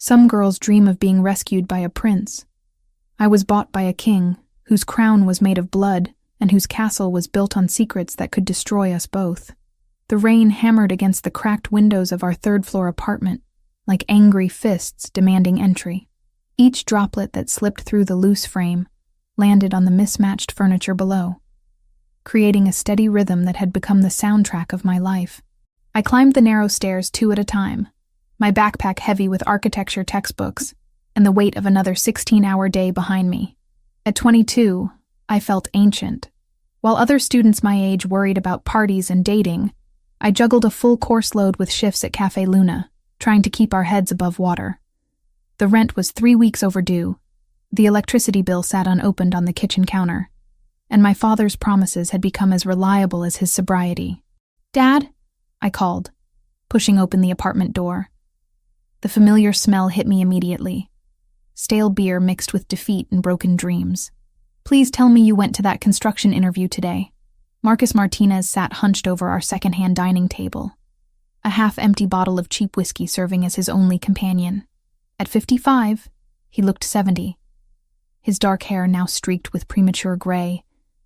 Some girls dream of being rescued by a prince. I was bought by a king, whose crown was made of blood and whose castle was built on secrets that could destroy us both. The rain hammered against the cracked windows of our third-floor apartment, like angry fists demanding entry. Each droplet that slipped through the loose frame landed on the mismatched furniture below, creating a steady rhythm that had become the soundtrack of my life. I climbed the narrow stairs 2 at a time, my backpack heavy with architecture textbooks and the weight of another 16-hour day behind me. At 22, I felt ancient. While other students my age worried about parties and dating, I juggled a full course load with shifts at Café Luna, trying to keep our heads above water. The rent was 3 weeks overdue, the electricity bill sat unopened on the kitchen counter, and my father's promises had become as reliable as his sobriety. "Dad?" I called, pushing open the apartment door. The familiar smell hit me immediately. Stale beer mixed with defeat and broken dreams. "Please tell me you went to that construction interview today." Marcus Martinez sat hunched over our second-hand dining table, a half-empty bottle of cheap whiskey serving as his only companion. At 55, he looked 70. His dark hair now streaked with premature gray,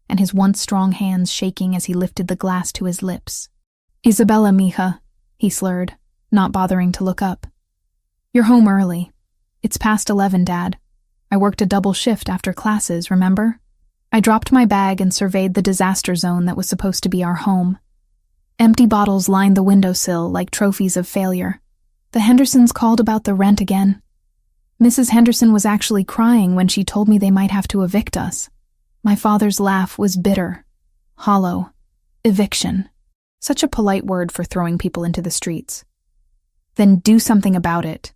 and his once strong hands shaking as he lifted the glass to his lips. "Isabella, mija," he slurred, not bothering to look up. "You're home early. It's past 11, Dad. I worked a double shift after classes, remember?" I dropped my bag and surveyed the disaster zone that was supposed to be our home. Empty bottles lined the windowsill like trophies of failure. The Hendersons called about the rent again. Mrs. Henderson was actually crying when she told me they might have to evict us. My father's laugh was bitter, hollow. Eviction. Such a polite word for throwing people into the streets. "Then do something about it."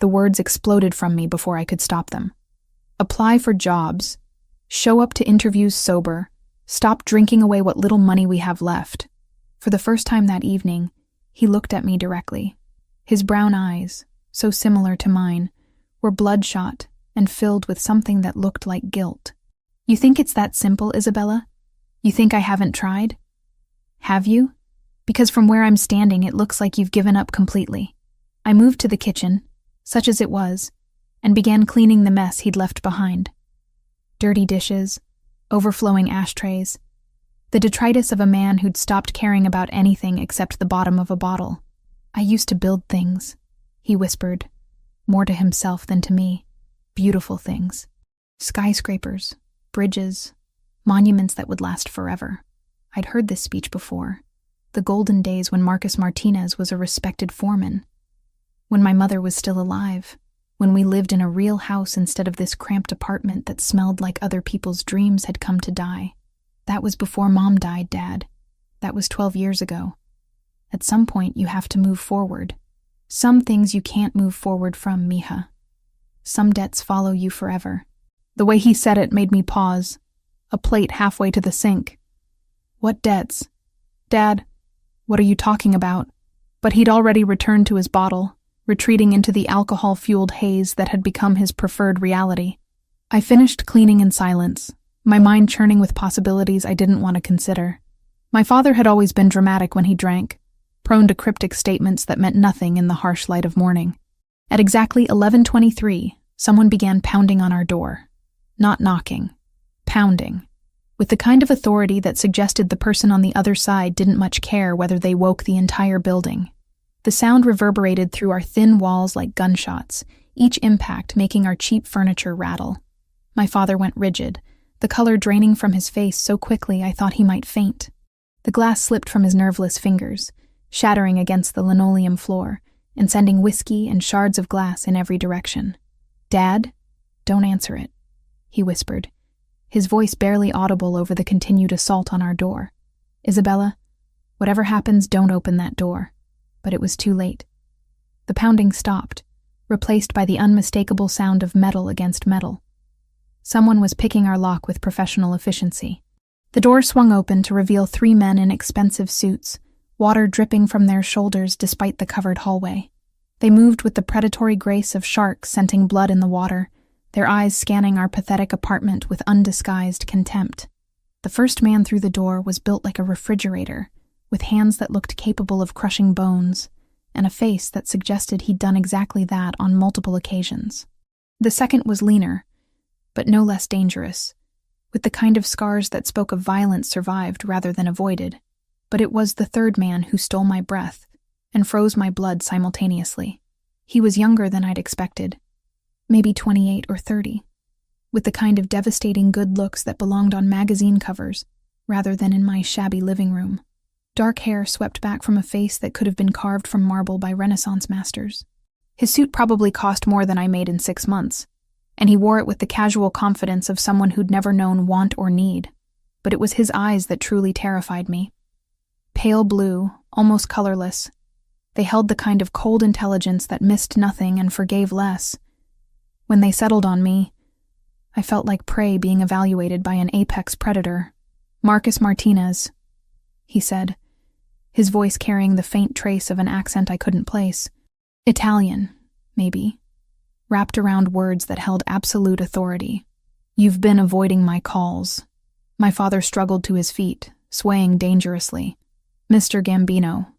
The words exploded from me before I could stop them. "Apply for jobs. Show up to interviews sober. Stop drinking away what little money we have left." For the first time that evening, he looked at me directly. His brown eyes, so similar to mine, were bloodshot and filled with something that looked like guilt. "You think it's that simple, Isabella? You think I haven't tried? Have you? Because from where I'm standing, it looks like you've given up completely." I moved to the kitchen, such as it was, and began cleaning the mess he'd left behind. Dirty dishes, overflowing ashtrays, the detritus of a man who'd stopped caring about anything except the bottom of a bottle. "I used to build things," he whispered, more to himself than to me. "Beautiful things. Skyscrapers, bridges, monuments that would last forever." I'd heard this speech before. The golden days when Marcus Martinez was a respected foreman. When my mother was still alive. When we lived in a real house instead of this cramped apartment that smelled like other people's dreams had come to die. That was before Mom died, Dad. That was 12 years ago. At some point, you have to move forward. Some things you can't move forward from, mija. Some debts follow you forever. The way he said it made me pause, a plate halfway to the sink. "What debts? Dad, what are you talking about?" But he'd already returned to his bottle, retreating into the alcohol-fueled haze that had become his preferred reality. I finished cleaning in silence, my mind churning with possibilities I didn't want to consider. My father had always been dramatic when he drank, prone to cryptic statements that meant nothing in the harsh light of morning. At exactly 11:23, someone began pounding on our door. Not knocking, pounding, with the kind of authority that suggested the person on the other side didn't much care whether they woke the entire building. The sound reverberated through our thin walls like gunshots, each impact making our cheap furniture rattle. My father went rigid, the color draining from his face so quickly I thought he might faint. The glass slipped from his nerveless fingers, shattering against the linoleum floor and sending whiskey and shards of glass in every direction. "Dad, don't answer it," he whispered, his voice barely audible over the continued assault on our door. "Isabella, whatever happens, don't open that door." But it was too late. The pounding stopped, replaced by the unmistakable sound of metal against metal. Someone was picking our lock with professional efficiency. The door swung open to reveal 3 men in expensive suits, water dripping from their shoulders despite the covered hallway. They moved with the predatory grace of sharks scenting blood in the water, their eyes scanning our pathetic apartment with undisguised contempt. The first man through the door was built like a refrigerator, with hands that looked capable of crushing bones, and a face that suggested he'd done exactly that on multiple occasions. The second was leaner, but no less dangerous, with the kind of scars that spoke of violence survived rather than avoided. But it was the third man who stole my breath and froze my blood simultaneously. He was younger than I'd expected, maybe 28 or 30, with the kind of devastating good looks that belonged on magazine covers rather than in my shabby living room. Dark hair swept back from a face that could have been carved from marble by Renaissance masters. His suit probably cost more than I made in 6 months, and he wore it with the casual confidence of someone who'd never known want or need. But it was his eyes that truly terrified me. Pale blue, almost colorless, they held the kind of cold intelligence that missed nothing and forgave less. When they settled on me, I felt like prey being evaluated by an apex predator. "Marcus Martinez," he said, his voice carrying the faint trace of an accent I couldn't place. Italian, maybe, wrapped around words that held absolute authority. "You've been avoiding my calls." My father struggled to his feet, swaying dangerously. "Mr. Gambino,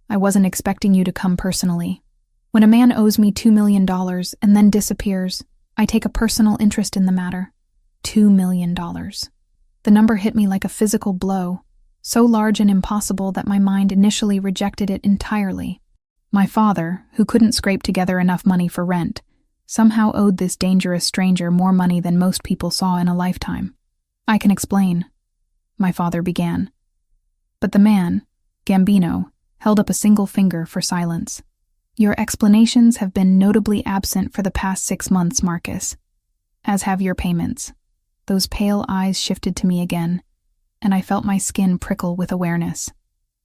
I wasn't expecting you to come personally. When a man owes me $2 million and then disappears, I take a personal interest in the matter. $2 million. The number hit me like a physical blow, so large and impossible that my mind initially rejected it entirely. My father, who couldn't scrape together enough money for rent, somehow owed this dangerous stranger more money than most people saw in a lifetime. "I can explain," my father began. But the man, Gambino, held up a single finger for silence. "Your explanations have been notably absent for the past 6 months, Marcus, as have your payments." Those pale eyes shifted to me again, and I felt my skin prickle with awareness.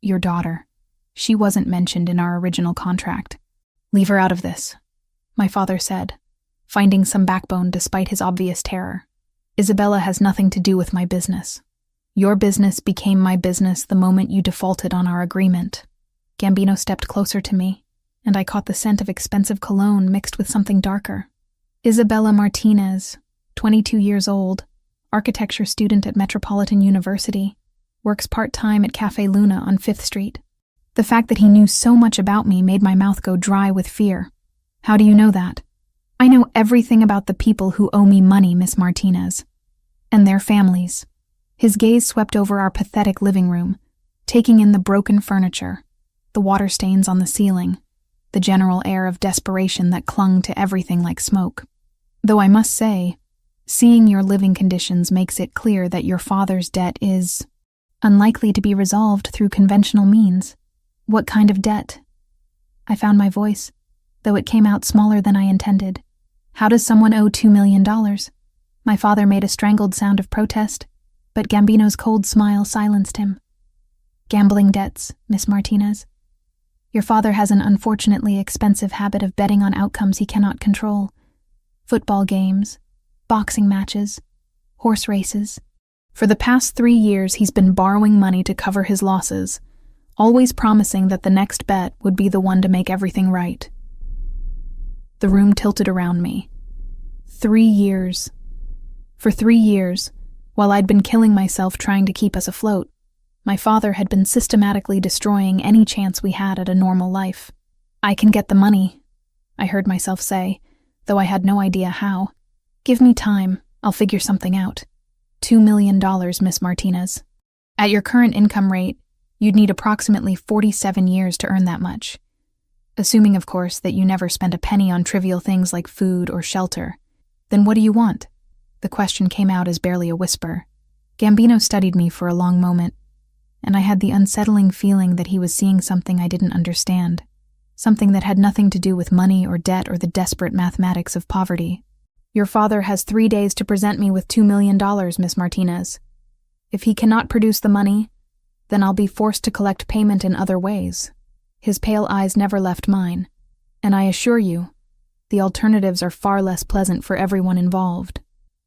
"Your daughter. She wasn't mentioned in our original contract." "Leave her out of this," my father said, finding some backbone despite his obvious terror. "Isabella has nothing to do with my business. Your business became my business the moment you defaulted on our agreement." Gambino stepped closer to me, and I caught the scent of expensive cologne mixed with something darker. "Isabella Martinez, 22 years old, architecture student at Metropolitan University, works part-time at Cafe Luna on 5th Street. The fact that he knew so much about me made my mouth go dry with fear. "How do you know that?" "I know everything about the people who owe me money, Miss Martinez. And their families." His gaze swept over our pathetic living room, taking in the broken furniture, the water stains on the ceiling, the general air of desperation that clung to everything like smoke. "Though I must say, seeing your living conditions makes it clear that your father's debt is unlikely to be resolved through conventional means." "What kind of debt?" I found my voice, though it came out smaller than I intended. "How does someone owe $2 million? My father made a strangled sound of protest, but Gambino's cold smile silenced him. "Gambling debts, Miss Martinez. Your father has an unfortunately expensive habit of betting on outcomes he cannot control. Football games, boxing matches, horse races. For the past 3 years he's been borrowing money to cover his losses, always promising that the next bet would be the one to make everything right." The room tilted around me. 3 years. For 3 years, while I'd been killing myself trying to keep us afloat, my father had been systematically destroying any chance we had at a normal life. "I can get the money," I heard myself say, though I had no idea how. "Give me time, I'll figure something out. $2 million, Miss Martinez. At your current income rate, you'd need approximately 47 years to earn that much. Assuming, of course, that you never spent a penny on trivial things like food or shelter. Then what do you want?" The question came out as barely a whisper. Gambino studied me for a long moment, and I had the unsettling feeling that he was seeing something I didn't understand, something that had nothing to do with money or debt or the desperate mathematics of poverty. "Your father has 3 days to present me with $2 million, Miss Martinez. If he cannot produce the money, then I'll be forced to collect payment in other ways." His pale eyes never left mine, and I assure you, the alternatives are far less pleasant for everyone involved.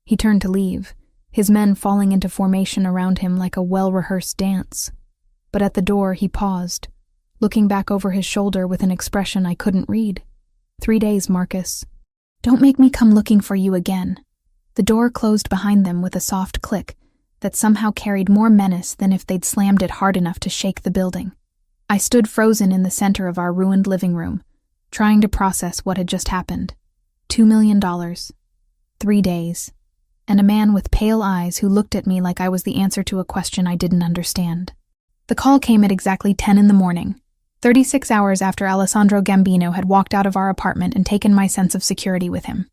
He turned to leave, his men falling into formation around him like a well-rehearsed dance. But at the door he paused, looking back over his shoulder with an expression I couldn't read. 3 days, Marcus. Don't make me come looking for you again." The door closed behind them with a soft click that somehow carried more menace than if they'd slammed it hard enough to shake the building. I stood frozen in the center of our ruined living room, trying to process what had just happened. $2 million, 3 days, and a man with pale eyes who looked at me like I was the answer to a question I didn't understand. The call came at exactly 10 in the morning, 36 hours after Alessandro Gambino had walked out of our apartment and taken my sense of security with him.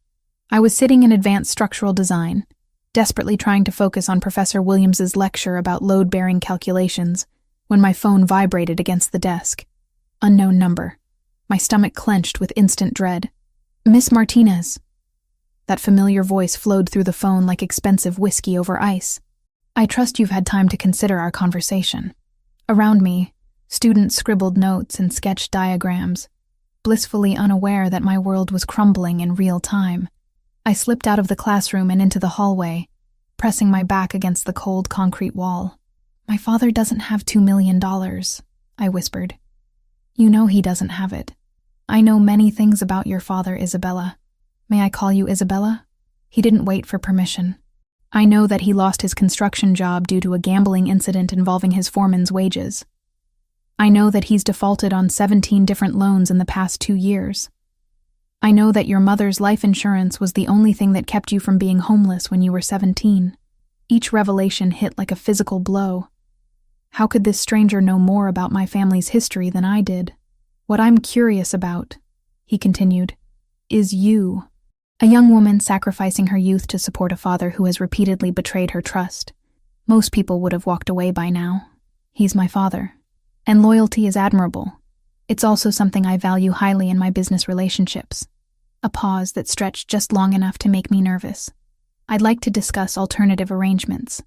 I was sitting in advanced structural design, desperately trying to focus on Professor Williams's lecture about load-bearing calculations, when my phone vibrated against the desk. Unknown number. My stomach clenched with instant dread. "Miss Martinez." That familiar voice flowed through the phone like expensive whiskey over ice. "I trust you've had time to consider our conversation." Around me, students scribbled notes and sketched diagrams, blissfully unaware that my world was crumbling in real time. I slipped out of the classroom and into the hallway, pressing my back against the cold concrete wall. "My father doesn't have $2 million, I whispered. "You know he doesn't have it. I know many things about your father, Isabella. May I call you Isabella?" He didn't wait for permission. "I know that he lost his construction job due to a gambling incident involving his foreman's wages. I know that he's defaulted on 17 different loans in the past 2 years. I know that your mother's life insurance was the only thing that kept you from being homeless when you were 17. Each revelation hit like a physical blow. How could this stranger know more about my family's history than I did? What I'm curious about," he continued, "is you. A young woman sacrificing her youth to support a father who has repeatedly betrayed her trust. Most people would have walked away by now. He's my father. And loyalty is admirable. It's also something I value highly in my business relationships." A pause that stretched just long enough to make me nervous. "I'd like to discuss alternative arrangements.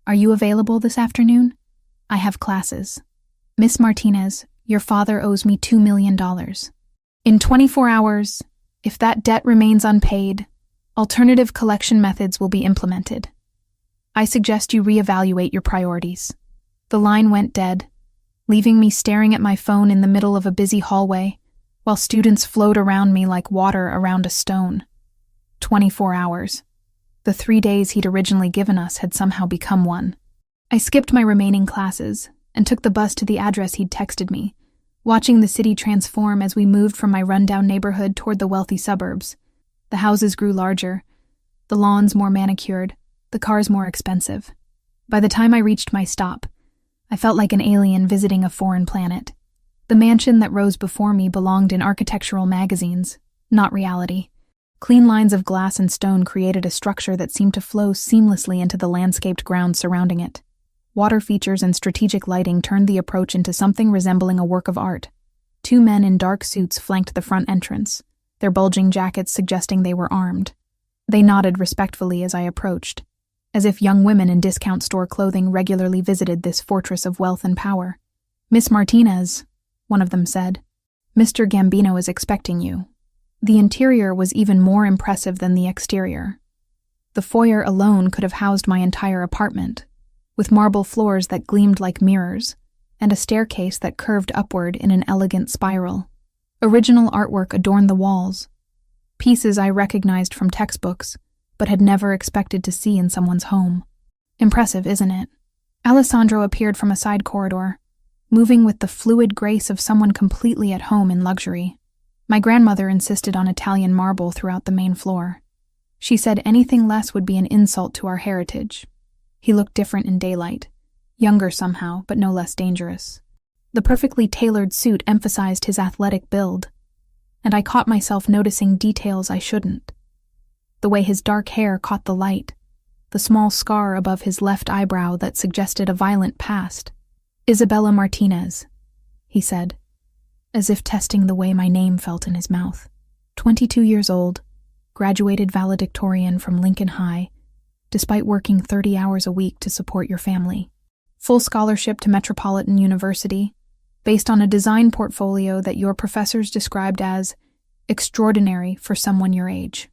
Are you available this afternoon? I have classes. Miss Martinez, your father owes me $2 million. In 24 hours, if that debt remains unpaid, alternative collection methods will be implemented. I suggest you reevaluate your priorities." The line went dead, leaving me staring at my phone in the middle of a busy hallway, while students flowed around me like water around a stone. 24 hours. The 3 days he'd originally given us had somehow become one. I skipped my remaining classes and took the bus to the address he'd texted me, watching the city transform as we moved from my rundown neighborhood toward the wealthy suburbs. The houses grew larger, the lawns more manicured, the cars more expensive. By the time I reached my stop, I felt like an alien visiting a foreign planet. The mansion that rose before me belonged in architectural magazines, not reality. Clean lines of glass and stone created a structure that seemed to flow seamlessly into the landscaped ground surrounding it. Water features and strategic lighting turned the approach into something resembling a work of art. 2 men in dark suits flanked the front entrance, their bulging jackets suggesting they were armed. They nodded respectfully as I approached, as if young women in discount store clothing regularly visited this fortress of wealth and power. "Miss Martinez," one of them said, "Mr. Gambino is expecting you." The interior was even more impressive than the exterior. The foyer alone could have housed my entire apartment, with marble floors that gleamed like mirrors, and a staircase that curved upward in an elegant spiral. Original artwork adorned the walls, pieces I recognized from textbooks, but had never expected to see in someone's home. Impressive, isn't it? Alessandro appeared from a side corridor, moving with the fluid grace of someone completely at home in luxury. My grandmother insisted on Italian marble throughout the main floor. She said anything less would be an insult to our heritage. He looked different in daylight, younger somehow, but no less dangerous. The perfectly tailored suit emphasized his athletic build, and I caught myself noticing details I shouldn't. The way his dark hair caught the light, the small scar above his left eyebrow that suggested a violent past. "Isabella Martinez," he said, as if testing the way my name felt in his mouth. 22 years old, graduated valedictorian from Lincoln High, despite working 30 hours a week to support your family. Full scholarship to Metropolitan University, based on a design portfolio that your professors described as extraordinary for someone your age.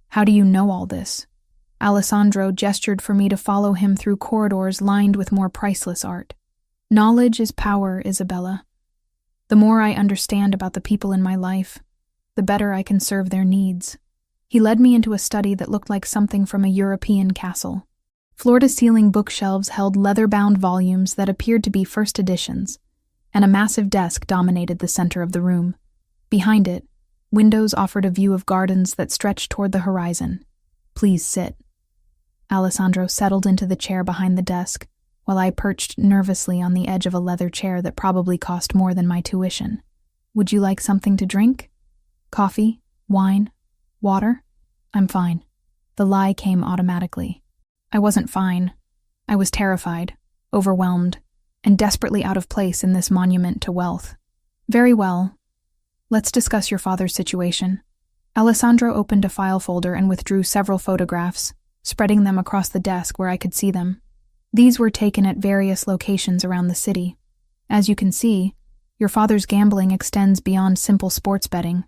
How do you know all this? Alessandro gestured for me to follow him through corridors lined with more priceless art. Knowledge is power, Isabella. The more I understand about the people in my life, the better I can serve their needs. He led me into a study that looked like something from a European castle. Floor-to-ceiling bookshelves held leather-bound volumes that appeared to be first editions, and a massive desk dominated the center of the room. Behind it, windows offered a view of gardens that stretched toward the horizon. "Please sit." Alessandro settled into the chair behind the desk, while I perched nervously on the edge of a leather chair that probably cost more than my tuition. "Would you like something to drink? Coffee? Wine? Water?" "I'm fine." The lie came automatically. I wasn't fine. I was terrified, overwhelmed, and desperately out of place in this monument to wealth. "Very well. Let's discuss your father's situation." Alessandro opened a file folder and withdrew several photographs, spreading them across the desk where I could see them. These were taken at various locations around the city. As you can see, your father's gambling extends beyond simple sports betting.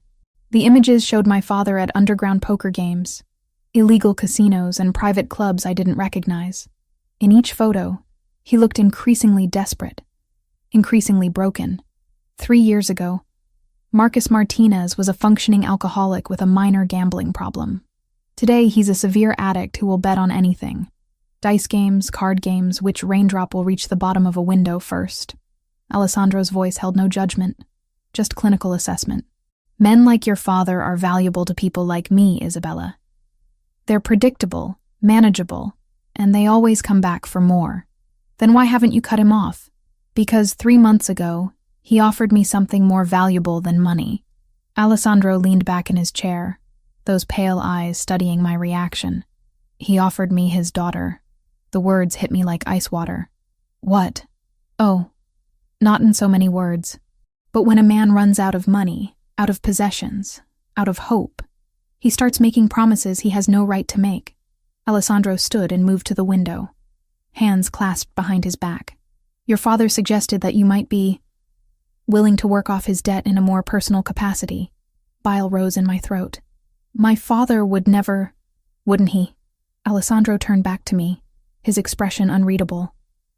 The images showed my father at underground poker games, illegal casinos, and private clubs I didn't recognize. In each photo, he looked increasingly desperate, increasingly broken. 3 years ago, Marcus Martinez was a functioning alcoholic with a minor gambling problem. Today, he's a severe addict who will bet on anything. Dice games, card games, which raindrop will reach the bottom of a window first. Alessandro's voice held no judgment, just clinical assessment. "Men like your father are valuable to people like me, Isabella. They're predictable, manageable, and they always come back for more. Then why haven't you cut him off?" "Because 3 months ago, he offered me something more valuable than money." Alessandro leaned back in his chair, those pale eyes studying my reaction. "He offered me his daughter." The words hit me like ice water. "What?" "Oh, not in so many words. But when a man runs out of money, out of possessions, out of hope, he starts making promises he has no right to make." Alessandro stood and moved to the window, hands clasped behind his back. "Your father suggested that you might be willing to work off his debt in a more personal capacity." Bile rose in my throat. "My father would never..." "Wouldn't he?" Alessandro turned back to me, his expression unreadable.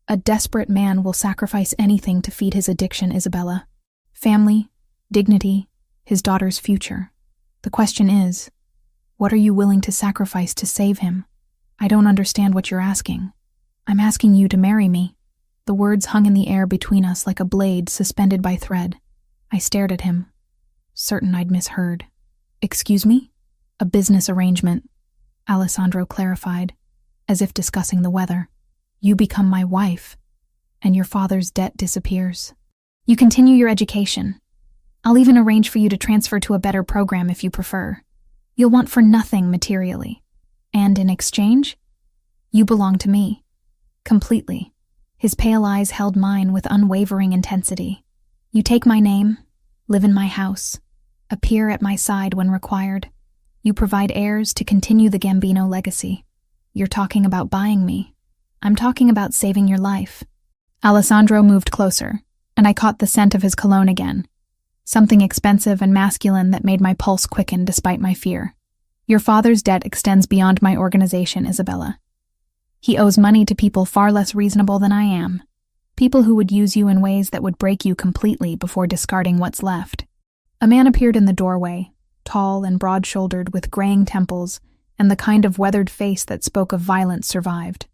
"A desperate man will sacrifice anything to feed his addiction, Isabella. Family, dignity, his daughter's future. The question is, what are you willing to sacrifice to save him?" "I don't understand what you're asking." "I'm asking you to marry me." The words hung in the air between us like a blade suspended by thread. I stared at him, certain I'd misheard. "Excuse me?" "A business arrangement," Alessandro clarified, as if discussing the weather. "You become my wife, and your father's debt disappears. You continue your education. I'll even arrange for you to transfer to a better program if you prefer. You'll want for nothing materially. And in exchange, you belong to me. Completely." His pale eyes held mine with unwavering intensity. "You take my name, live in my house, appear at my side when required. You provide heirs to continue the Gambino legacy. You're talking about buying me. I'm talking about saving your life." Alessandro moved closer, and I caught the scent of his cologne again, something expensive and masculine that made my pulse quicken despite my fear. "Your father's debt extends beyond my organization, Isabella. He owes money to people far less reasonable than I am, people who would use you in ways that would break you completely before discarding what's left." A man appeared in the doorway, tall and broad-shouldered with graying temples and the kind of weathered face that spoke of violence survived.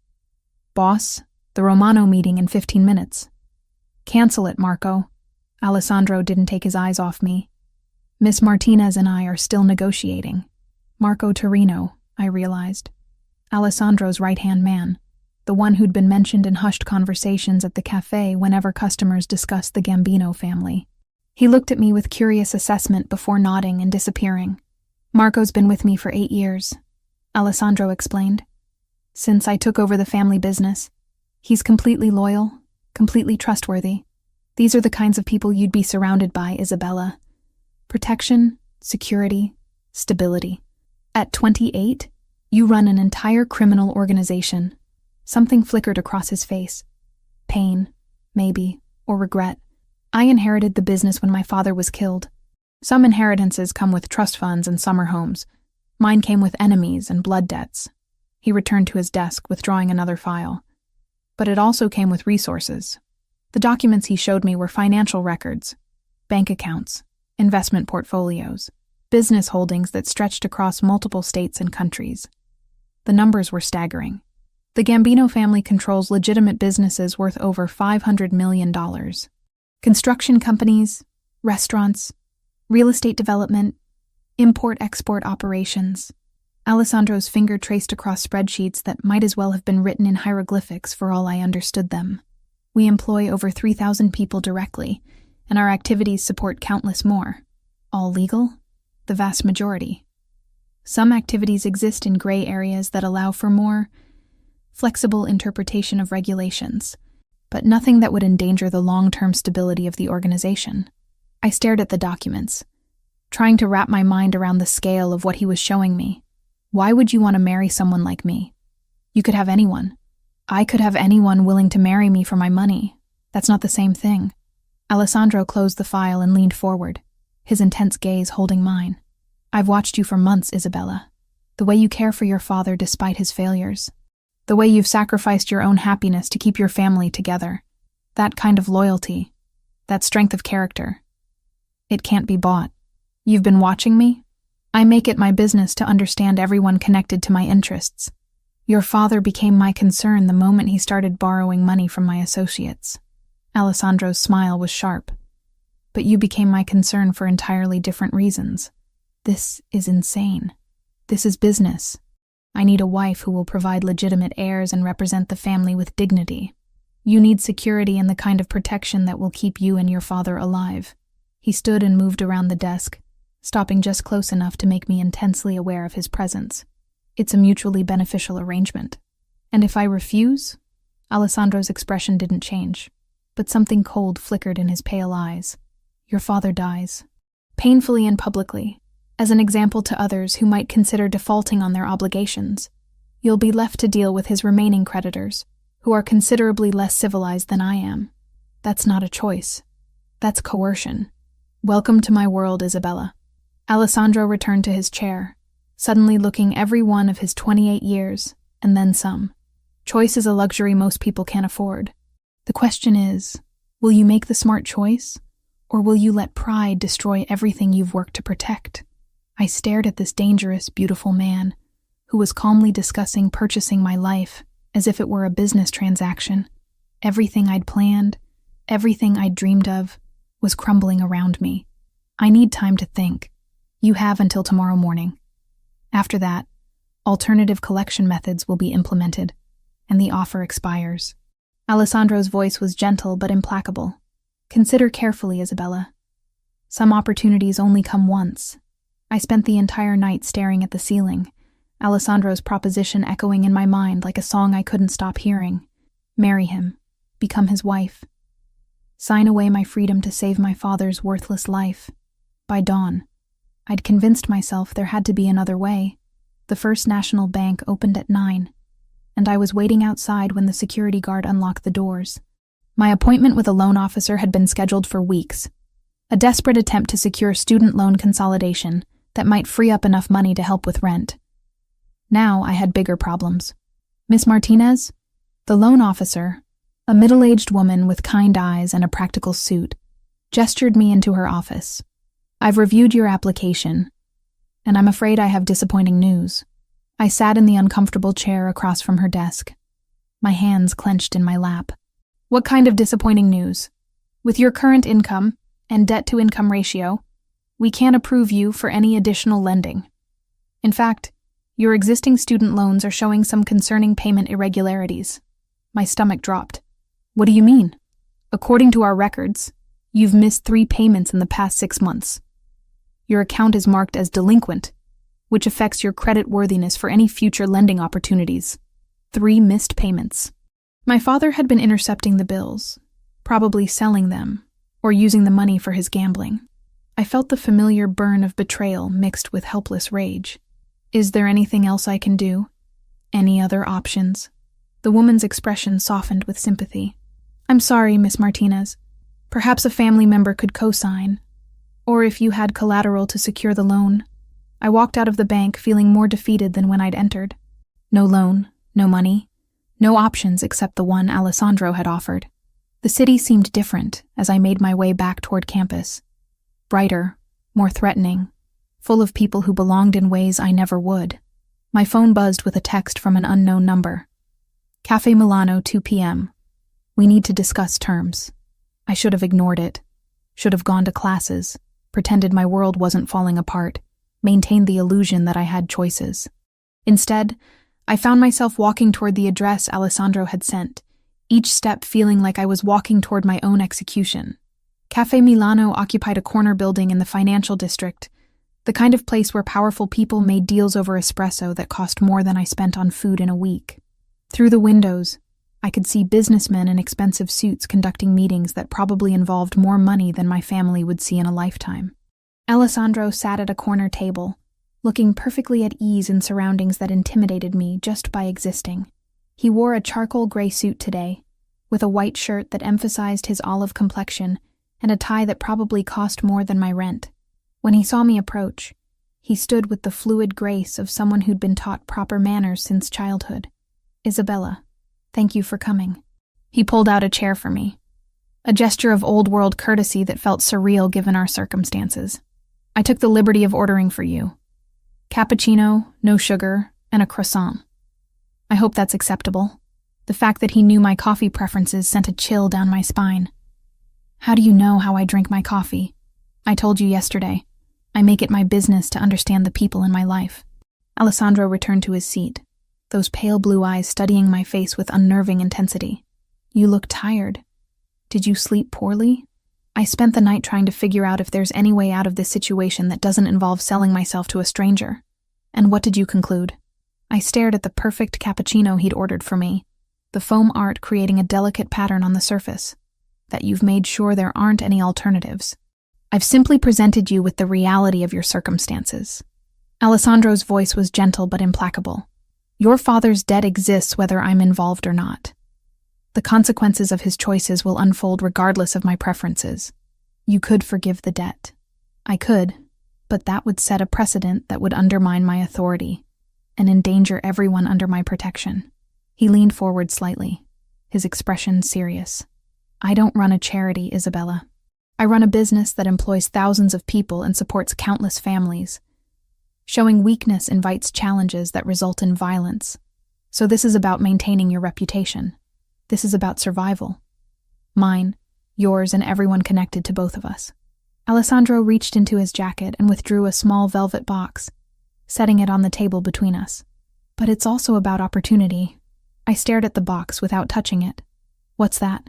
"Boss, the Romano meeting in 15 minutes. "Cancel it, Marco." Alessandro didn't take his eyes off me. "Miss Martinez and I are still negotiating." Marco Torino, I realized. Alessandro's right-hand man, the one who'd been mentioned in hushed conversations at the cafe whenever customers discussed the Gambino family. He looked at me with curious assessment before nodding and disappearing. "Marco's been with me for 8 years," Alessandro explained. "Since I took over the family business. He's completely loyal, completely trustworthy. These are the kinds of people you'd be surrounded by, Isabella. Protection, security, stability. At 28, you run an entire criminal organization." Something flickered across his face. Pain, maybe, or regret. "I inherited the business when my father was killed. Some inheritances come with trust funds and summer homes. Mine came with enemies and blood debts." He returned to his desk, withdrawing another file. "But it also came with resources. The documents he showed me were financial records, bank accounts, investment portfolios, business holdings that stretched across multiple states and countries. The numbers were staggering. The Gambino family controls legitimate businesses worth over $500 million. Construction companies, restaurants, real estate development, import-export operations. Alessandro's finger traced across spreadsheets that might as well have been written in hieroglyphics for all I understood them. We employ over 3,000 people directly, and our activities support countless more. All legal? The vast majority. Some activities exist in gray areas that allow for more flexible interpretation of regulations, but nothing that would endanger the long-term stability of the organization. I stared at the documents, trying to wrap my mind around the scale of what he was showing me. Why would you want to marry someone like me? You could have anyone. I could have anyone willing to marry me for my money. That's not the same thing. Alessandro closed the file and leaned forward, his intense gaze holding mine. I've watched you for months, Isabella. The way you care for your father despite his failures. The way you've sacrificed your own happiness to keep your family together. That kind of loyalty. That strength of character. It can't be bought. You've been watching me? I make it my business to understand everyone connected to my interests. Your father became my concern the moment he started borrowing money from my associates. Alessandro's smile was sharp. But you became my concern for entirely different reasons. This is insane. This is business. I need a wife who will provide legitimate heirs and represent the family with dignity. You need security and the kind of protection that will keep you and your father alive. He stood and moved around the desk, stopping just close enough to make me intensely aware of his presence. It's a mutually beneficial arrangement. And if I refuse? Alessandro's expression didn't change, but something cold flickered in his pale eyes. Your father dies. Painfully and publicly, as an example to others who might consider defaulting on their obligations. You'll be left to deal with his remaining creditors, who are considerably less civilized than I am. That's not a choice. That's coercion. Welcome to my world, Isabella. Alessandro returned to his chair, suddenly looking every one of his 28 years, and then some. Choice is a luxury most people can't afford. The question is, will you make the smart choice, or will you let pride destroy everything you've worked to protect? I stared at this dangerous, beautiful man, who was calmly discussing purchasing my life as if it were a business transaction. Everything I'd planned, everything I'd dreamed of, was crumbling around me. I need time to think. You have until tomorrow morning. After that, alternative collection methods will be implemented, and the offer expires. Alessandro's voice was gentle but implacable. Consider carefully, Isabella. Some opportunities only come once. I spent the entire night staring at the ceiling, Alessandro's proposition echoing in my mind like a song I couldn't stop hearing. Marry him. Become his wife. Sign away my freedom to save my father's worthless life. By dawn, I'd convinced myself there had to be another way. The First National Bank opened at 9, and I was waiting outside when the security guard unlocked the doors. My appointment with a loan officer had been scheduled for weeks. A desperate attempt to secure student loan consolidation that might free up enough money to help with rent. Now I had bigger problems. Miss Martinez? The loan officer, a middle-aged woman with kind eyes and a practical suit, gestured me into her office. I've reviewed your application, and I'm afraid I have disappointing news. I sat in the uncomfortable chair across from her desk, my hands clenched in my lap. What kind of disappointing news? With your current income and debt-to-income ratio, we can't approve you for any additional lending. In fact, your existing student loans are showing some concerning payment irregularities. My stomach dropped. What do you mean? According to our records, you've missed 3 payments in the past 6 months. Your account is marked as delinquent, which affects your credit worthiness for any future lending opportunities. 3 missed payments. My father had been intercepting the bills, probably selling them, or using the money for his gambling. I felt the familiar burn of betrayal mixed with helpless rage. Is there anything else I can do? Any other options? The woman's expression softened with sympathy. I'm sorry, Miss Martinez. Perhaps a family member could co-sign, or if you had collateral to secure the loan. I walked out of the bank feeling more defeated than when I'd entered. No loan, no money, no options except the one Alessandro had offered. The city seemed different as I made my way back toward campus. Brighter, more threatening, full of people who belonged in ways I never would. My phone buzzed with a text from an unknown number. Cafe Milano, 2 p.m. We need to discuss terms. I should have ignored it, should have gone to classes, pretended my world wasn't falling apart, maintained the illusion that I had choices. Instead, I found myself walking toward the address Alessandro had sent, each step feeling like I was walking toward my own execution. Cafe Milano occupied a corner building in the financial district, the kind of place where powerful people made deals over espresso that cost more than I spent on food in a week. Through the windows, I could see businessmen in expensive suits conducting meetings that probably involved more money than my family would see in a lifetime. Alessandro sat at a corner table, looking perfectly at ease in surroundings that intimidated me just by existing. He wore a charcoal gray suit today, with a white shirt that emphasized his olive complexion and a tie that probably cost more than my rent. When he saw me approach, he stood with the fluid grace of someone who'd been taught proper manners since childhood. "Isabella, thank you for coming." He pulled out a chair for me, a gesture of old-world courtesy that felt surreal given our circumstances. "I took the liberty of ordering for you. Cappuccino, no sugar, and a croissant. I hope that's acceptable." The fact that he knew my coffee preferences sent a chill down my spine. "How do you know how I drink my coffee? I told you yesterday. I make it my business to understand the people in my life." Alessandro returned to his seat, those pale blue eyes studying my face with unnerving intensity. "You look tired. Did you sleep poorly?" "I spent the night trying to figure out if there's any way out of this situation that doesn't involve selling myself to a stranger." "And what did you conclude?" I stared at the perfect cappuccino he'd ordered for me, the foam art creating a delicate pattern on the surface. "That you've made sure there aren't any alternatives. I've simply presented you with the reality of your circumstances." Alessandro's voice was gentle but implacable. "Your father's debt exists whether I'm involved or not. The consequences of his choices will unfold regardless of my preferences. You could forgive the debt. I could, but that would set a precedent that would undermine my authority and endanger everyone under my protection." He leaned forward slightly, his expression serious. "I don't run a charity, Isabella. I run a business that employs thousands of people and supports countless families. Showing weakness invites challenges that result in violence. So this is about maintaining your reputation. This is about survival. Mine, yours, and everyone connected to both of us." Alessandro reached into his jacket and withdrew a small velvet box, setting it on the table between us. "But it's also about opportunity." I stared at the box without touching it. "What's that?"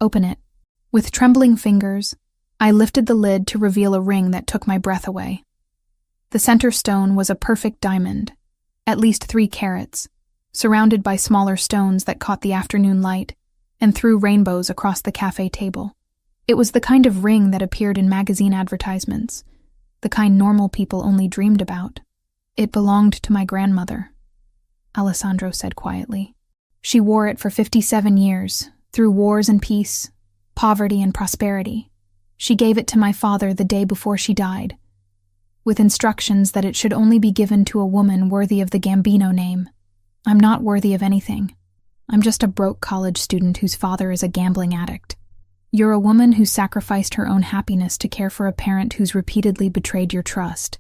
"Open it." With trembling fingers, I lifted the lid to reveal a ring that took my breath away. The center stone was a perfect diamond, at least 3 carats, surrounded by smaller stones that caught the afternoon light and threw rainbows across the cafe table. It was the kind of ring that appeared in magazine advertisements, the kind normal people only dreamed about. "It belonged to my grandmother," Alessandro said quietly. "She wore it for 57 years, through wars and peace, poverty and prosperity. She gave it to my father the day before she died, with instructions that it should only be given to a woman worthy of the Gambino name. I'm not worthy of anything. I'm just a broke college student whose father is a gambling addict. You're a woman who sacrificed her own happiness to care for a parent who's repeatedly betrayed your trust.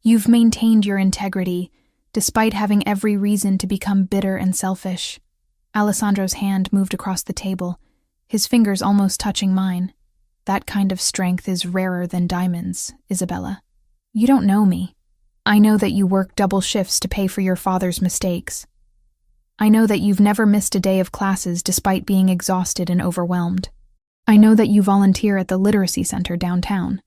You've maintained your integrity, despite having every reason to become bitter and selfish." Alessandro's hand moved across the table, his fingers almost touching mine. "That kind of strength is rarer than diamonds, Isabella. You don't know me. I know that you work double shifts to pay for your father's mistakes. I know that you've never missed a day of classes despite being exhausted and overwhelmed. I know that you volunteer at the literacy center downtown,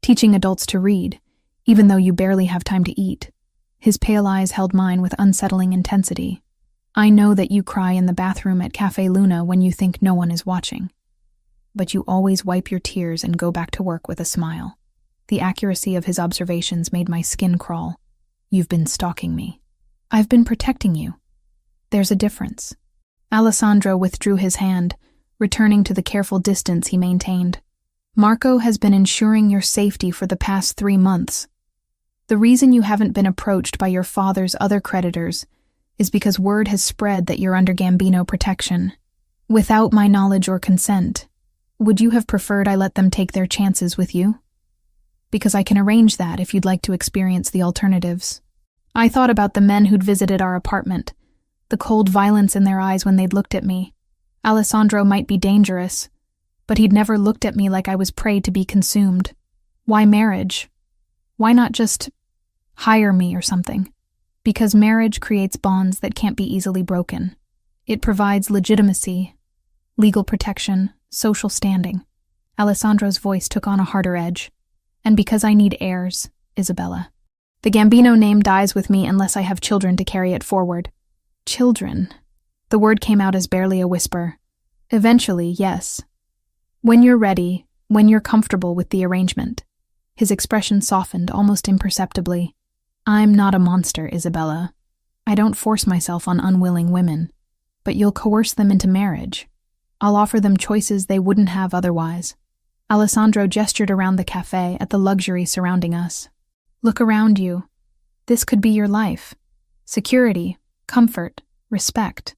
teaching adults to read, even though you barely have time to eat." His pale eyes held mine with unsettling intensity. "I know that you cry in the bathroom at Cafe Luna when you think no one is watching. But you always wipe your tears and go back to work with a smile." The accuracy of his observations made my skin crawl. "You've been stalking me." "I've been protecting you. There's a difference." Alessandro withdrew his hand, returning to the careful distance he maintained. "Marco has been ensuring your safety for the past 3 months. The reason you haven't been approached by your father's other creditors is because word has spread that you're under Gambino protection. Without my knowledge or consent, would you have preferred I let them take their chances with you? Because I can arrange that if you'd like to experience the alternatives." I thought about the men who'd visited our apartment, the cold violence in their eyes when they'd looked at me. Alessandro might be dangerous, but he'd never looked at me like I was prey to be consumed. Why marriage? Why not just hire me or something? Because marriage creates bonds that can't be easily broken. It provides legitimacy, legal protection, social standing. Alessandro's voice took on a harder edge. And because I need heirs, Isabella. The Gambino name dies with me unless I have children to carry it forward. Children. The word came out as barely a whisper. Eventually, yes. When you're ready, when you're comfortable with the arrangement. His expression softened almost imperceptibly. I'm not a monster, Isabella. I don't force myself on unwilling women. But you'll coerce them into marriage. I'll offer them choices they wouldn't have otherwise. Alessandro gestured around the cafe at the luxury surrounding us. Look around you. This could be your life. Security, comfort, respect.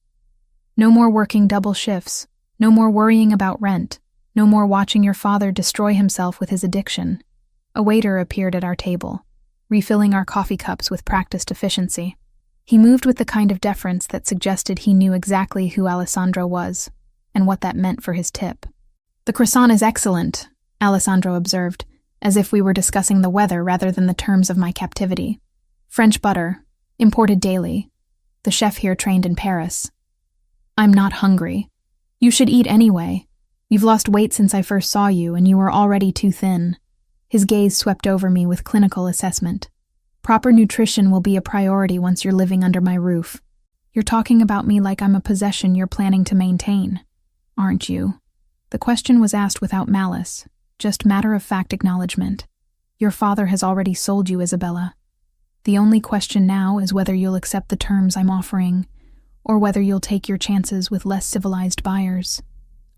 No more working double shifts. No more worrying about rent. No more watching your father destroy himself with his addiction. A waiter appeared at our table, refilling our coffee cups with practiced efficiency. He moved with the kind of deference that suggested he knew exactly who Alessandro was, and what that meant for his tip. The croissant is excellent, Alessandro observed, as if we were discussing the weather rather than the terms of my captivity. French butter, imported daily. The chef here trained in Paris. I'm not hungry. You should eat anyway. You've lost weight since I first saw you, and you were already too thin. His gaze swept over me with clinical assessment. Proper nutrition will be a priority once you're living under my roof. You're talking about me like I'm a possession you're planning to maintain, aren't you? The question was asked without malice, just matter-of-fact acknowledgement. Your father has already sold you, Isabella. The only question now is whether you'll accept the terms I'm offering, or whether you'll take your chances with less civilized buyers.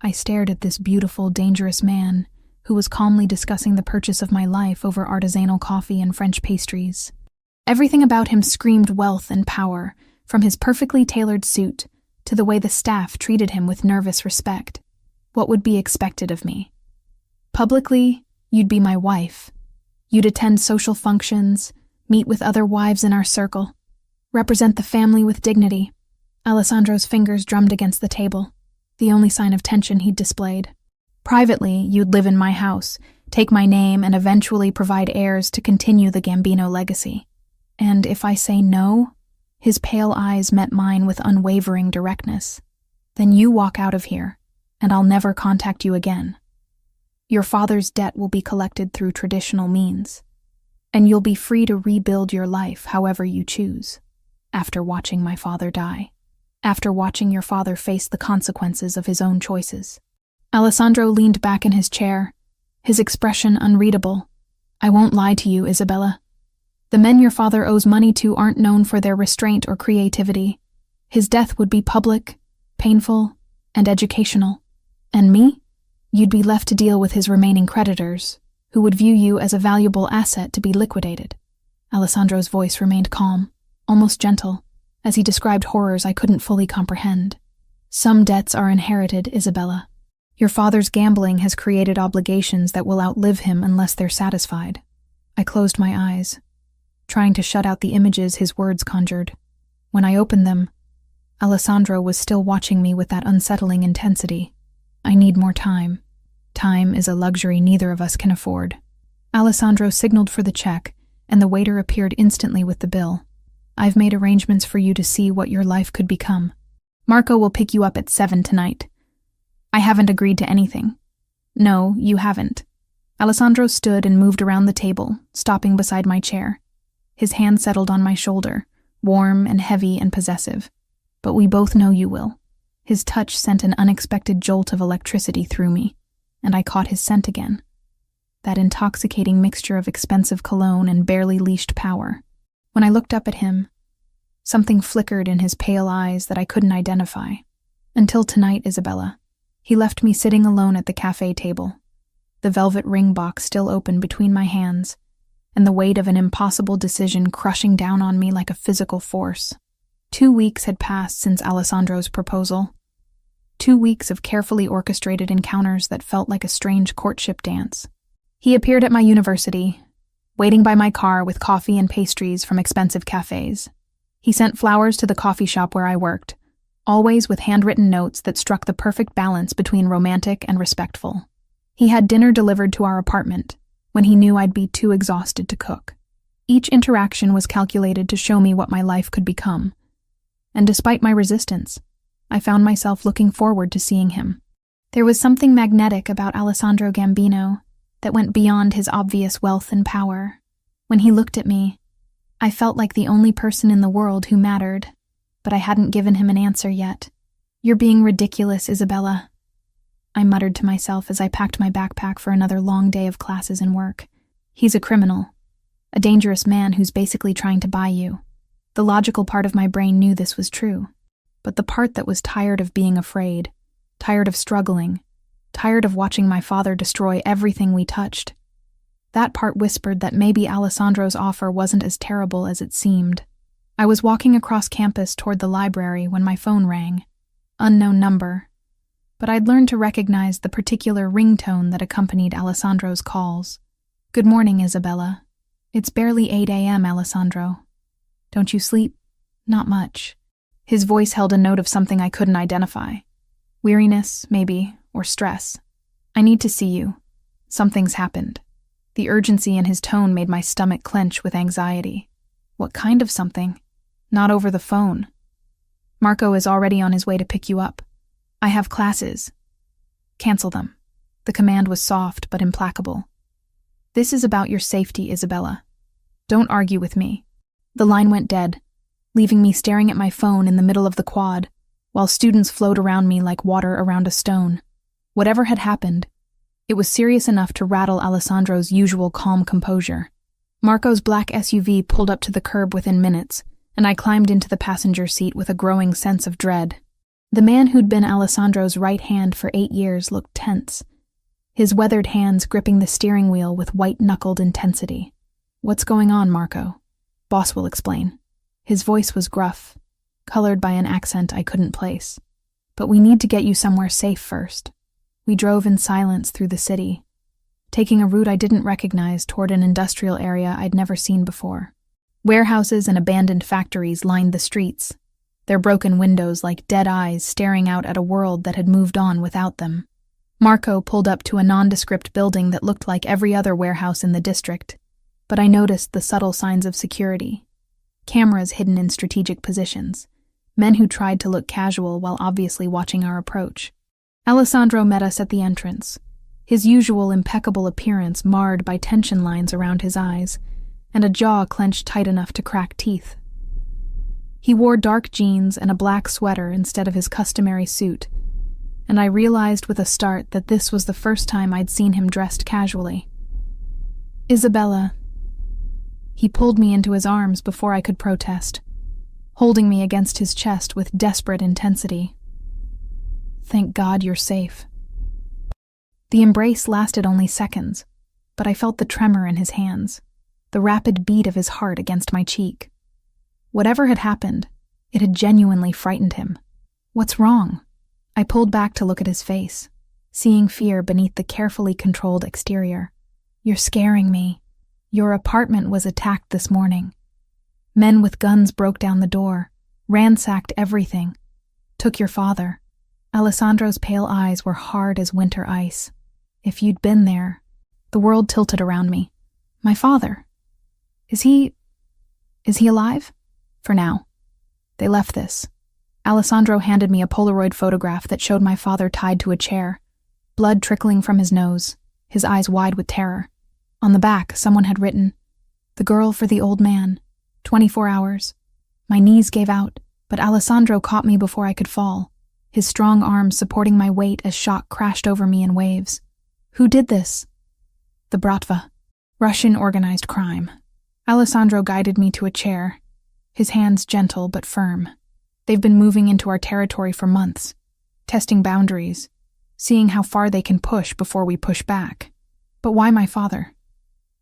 I stared at this beautiful, dangerous man, who was calmly discussing the purchase of my life over artisanal coffee and French pastries. Everything about him screamed wealth and power, from his perfectly tailored suit to the way the staff treated him with nervous respect. What would be expected of me? Publicly, you'd be my wife. You'd attend social functions, meet with other wives in our circle, represent the family with dignity. Alessandro's fingers drummed against the table, the only sign of tension he'd displayed. Privately, you'd live in my house, take my name, and eventually provide heirs to continue the Gambino legacy. And if I say no, his pale eyes met mine with unwavering directness, then you walk out of here, and I'll never contact you again. Your father's debt will be collected through traditional means, and you'll be free to rebuild your life however you choose, after watching my father die, after watching your father face the consequences of his own choices. Alessandro leaned back in his chair, his expression unreadable. I won't lie to you, Isabella. The men your father owes money to aren't known for their restraint or creativity. His death would be public, painful, and educational. And me? You'd be left to deal with his remaining creditors, who would view you as a valuable asset to be liquidated. Alessandro's voice remained calm, almost gentle, as he described horrors I couldn't fully comprehend. Some debts are inherited, Isabella. Your father's gambling has created obligations that will outlive him unless they're satisfied. I closed my eyes, trying to shut out the images his words conjured. When I opened them, Alessandro was still watching me with that unsettling intensity. I need more time. Time is a luxury neither of us can afford. Alessandro signaled for the check, and the waiter appeared instantly with the bill. I've made arrangements for you to see what your life could become. Marco will pick you up at 7 tonight. I haven't agreed to anything. No, you haven't. Alessandro stood and moved around the table, stopping beside my chair. His hand settled on my shoulder, warm and heavy and possessive. But we both know you will. His touch sent an unexpected jolt of electricity through me, and I caught his scent again. That intoxicating mixture of expensive cologne and barely leashed power. When I looked up at him, something flickered in his pale eyes that I couldn't identify. Until tonight, Isabella. He left me sitting alone at the cafe table, the velvet ring box still open between my hands, and the weight of an impossible decision crushing down on me like a physical force. 2 weeks had passed since Alessandro's proposal. 2 weeks of carefully orchestrated encounters that felt like a strange courtship dance. He appeared at my university, waiting by my car with coffee and pastries from expensive cafes. He sent flowers to the coffee shop where I worked, always with handwritten notes that struck the perfect balance between romantic and respectful. He had dinner delivered to our apartment when he knew I'd be too exhausted to cook. Each interaction was calculated to show me what my life could become. And despite my resistance, I found myself looking forward to seeing him. There was something magnetic about Alessandro Gambino that went beyond his obvious wealth and power. When he looked at me, I felt like the only person in the world who mattered, but I hadn't given him an answer yet. "You're being ridiculous, Isabella," I muttered to myself as I packed my backpack for another long day of classes and work. "He's a criminal, a dangerous man who's basically trying to buy you." The logical part of my brain knew this was true, but the part that was tired of being afraid, tired of struggling, tired of watching my father destroy everything we touched, that part whispered that maybe Alessandro's offer wasn't as terrible as it seemed. I was walking across campus toward the library when my phone rang. Unknown number, but I'd learned to recognize the particular ringtone that accompanied Alessandro's calls. "Good morning, Isabella. It's barely 8 a.m., Alessandro. Don't you sleep?" "Not much." His voice held a note of something I couldn't identify. Weariness, maybe, or stress. "I need to see you. Something's happened." The urgency in his tone made my stomach clench with anxiety. "What kind of something?" "Not over the phone. Marco is already on his way to pick you up. I have classes. Cancel them." The command was soft but implacable. "This is about your safety, Isabella. Don't argue with me." The line went dead, leaving me staring at my phone in the middle of the quad, while students flowed around me like water around a stone. Whatever had happened, it was serious enough to rattle Alessandro's usual calm composure. Marco's black SUV pulled up to the curb within minutes, and I climbed into the passenger seat with a growing sense of dread. The man who'd been Alessandro's right hand for 8 years looked tense, his weathered hands gripping the steering wheel with white-knuckled intensity. "What's going on, Marco? Boss will explain." His voice was gruff, colored by an accent I couldn't place. "But we need to get you somewhere safe first." We drove in silence through the city, taking a route I didn't recognize toward an industrial area I'd never seen before. Warehouses and abandoned factories lined the streets, their broken windows like dead eyes staring out at a world that had moved on without them. Marco pulled up to a nondescript building that looked like every other warehouse in the district, but I noticed the subtle signs of security. Cameras hidden in strategic positions, men who tried to look casual while obviously watching our approach. Alessandro met us at the entrance, his usual impeccable appearance marred by tension lines around his eyes, and a jaw clenched tight enough to crack teeth. He wore dark jeans and a black sweater instead of his customary suit, and I realized with a start that this was the first time I'd seen him dressed casually. "Isabella." He pulled me into his arms before I could protest, holding me against his chest with desperate intensity. "Thank God you're safe." The embrace lasted only seconds, but I felt the tremor in his hands, the rapid beat of his heart against my cheek. Whatever had happened, it had genuinely frightened him. "What's wrong?" I pulled back to look at his face, seeing fear beneath the carefully controlled exterior. "You're scaring me. Your apartment was attacked this morning. Men with guns broke down the door, ransacked everything, took your father." Alessandro's pale eyes were hard as winter ice. "If you'd been there..." The world tilted around me. "My father? Is he alive?" "For now. They left this." Alessandro handed me a Polaroid photograph that showed my father tied to a chair, blood trickling from his nose, his eyes wide with terror. On the back, someone had written, "The girl for the old man, 24 hours. My knees gave out, but Alessandro caught me before I could fall, his strong arms supporting my weight as shock crashed over me in waves. "Who did this?" "The Bratva. Russian organized crime." Alessandro guided me to a chair, his hands gentle but firm. "They've been moving into our territory for months, testing boundaries, seeing how far they can push before we push back." "But why my father?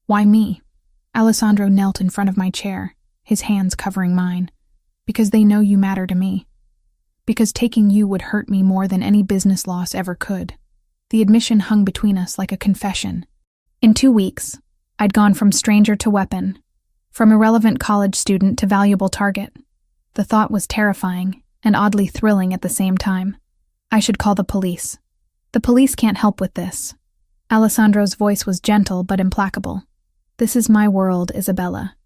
Why me?" Alessandro knelt in front of my chair, his hands covering mine. "Because they know you matter to me. Because taking you would hurt me more than any business loss ever could." The admission hung between us like a confession. In 2 weeks, I'd gone from stranger to weapon, from irrelevant college student to valuable target. The thought was terrifying, and oddly thrilling at the same time. I should call the police. The police can't help with this. Alessandro's voice was gentle but implacable. This is my world, Isabella,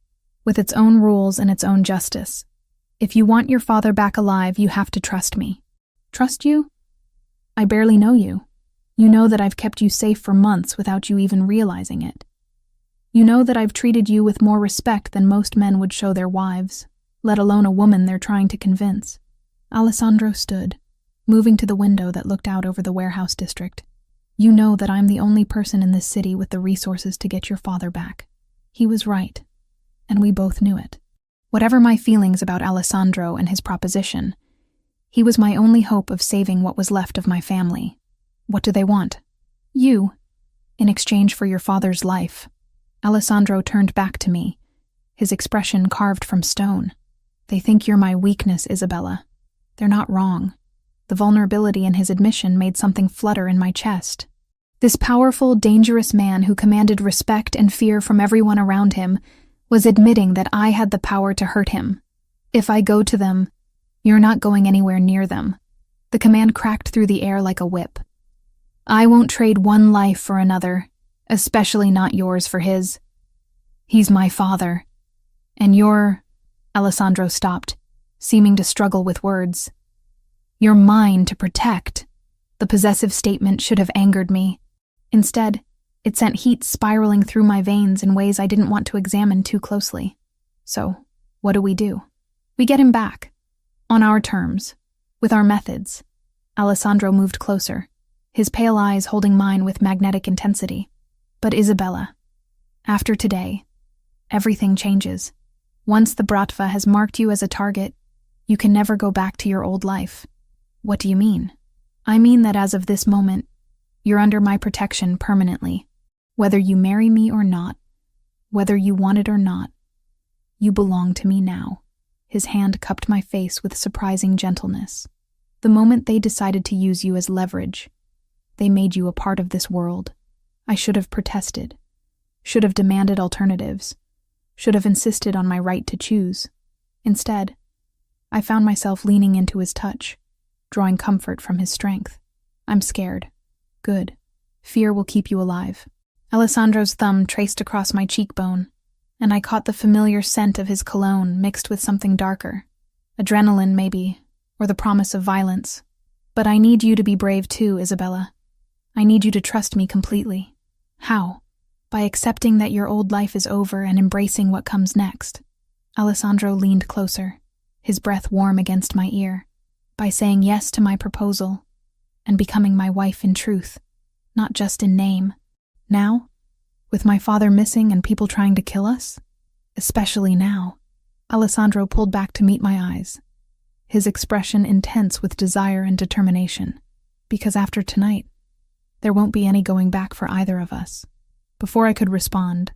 with its own rules and its own justice. If you want your father back alive, you have to trust me. Trust you? I barely know you. You know that I've kept you safe for months without you even realizing it. You know that I've treated you with more respect than most men would show their wives, let alone a woman they're trying to convince. Alessandro stood, moving to the window that looked out over the warehouse district. You know that I'm the only person in this city with the resources to get your father back. He was right, and we both knew it. Whatever my feelings about Alessandro and his proposition, he was my only hope of saving what was left of my family. What do they want? You, in exchange for your father's life. Alessandro turned back to me, his expression carved from stone. They think you're my weakness, Isabella. They're not wrong. The vulnerability in his admission made something flutter in my chest. This powerful, dangerous man who commanded respect and fear from everyone around him was admitting that I had the power to hurt him. If I go to them, you're not going anywhere near them. The command cracked through the air like a whip. I won't trade one life for another, especially not yours for his. He's my father. And you're... Alessandro stopped, seeming to struggle with words. You're mine to protect. The possessive statement should have angered me. Instead, it sent heat spiraling through my veins in ways I didn't want to examine too closely. So, what do? We get him back. On our terms. With our methods. Alessandro moved closer, his pale eyes holding mine with magnetic intensity. But Isabella, after today, everything changes. Once the Bratva has marked you as a target, you can never go back to your old life. What do you mean? I mean that as of this moment, you're under my protection permanently. Whether you marry me or not, whether you want it or not, you belong to me now. His hand cupped my face with surprising gentleness. The moment they decided to use you as leverage, they made you a part of this world. I should have protested, should have demanded alternatives, should have insisted on my right to choose. Instead, I found myself leaning into his touch, drawing comfort from his strength. I'm scared. Good. Fear will keep you alive. Alessandro's thumb traced across my cheekbone, and I caught the familiar scent of his cologne mixed with something darker. Adrenaline, maybe, or the promise of violence. But I need you to be brave too, Isabella. I need you to trust me completely. How? By accepting that your old life is over and embracing what comes next. Alessandro leaned closer, his breath warm against my ear. By saying yes to my proposal, and becoming my wife in truth, not just in name. Now, with my father missing and people trying to kill us? Especially now. Alessandro pulled back to meet my eyes, his expression intense with desire and determination. Because after tonight, there won't be any going back for either of us. Before I could respond,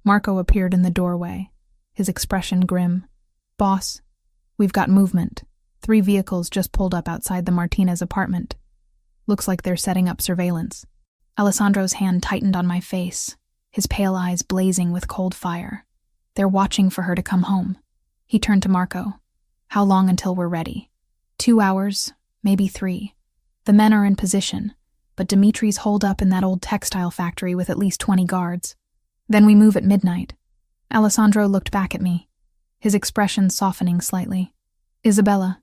Marco appeared in the doorway, his expression grim. Boss, we've got movement. 3 vehicles just pulled up outside the Martinez apartment. Looks like they're setting up surveillance. Alessandro's hand tightened on my face, his pale eyes blazing with cold fire. They're watching for her to come home. He turned to Marco. How long until we're ready? 2 hours, maybe 3. The men are in position, but Dimitri's holed up in that old textile factory with at least 20 guards. Then we move at midnight. Alessandro looked back at me, his expression softening slightly. Isabella,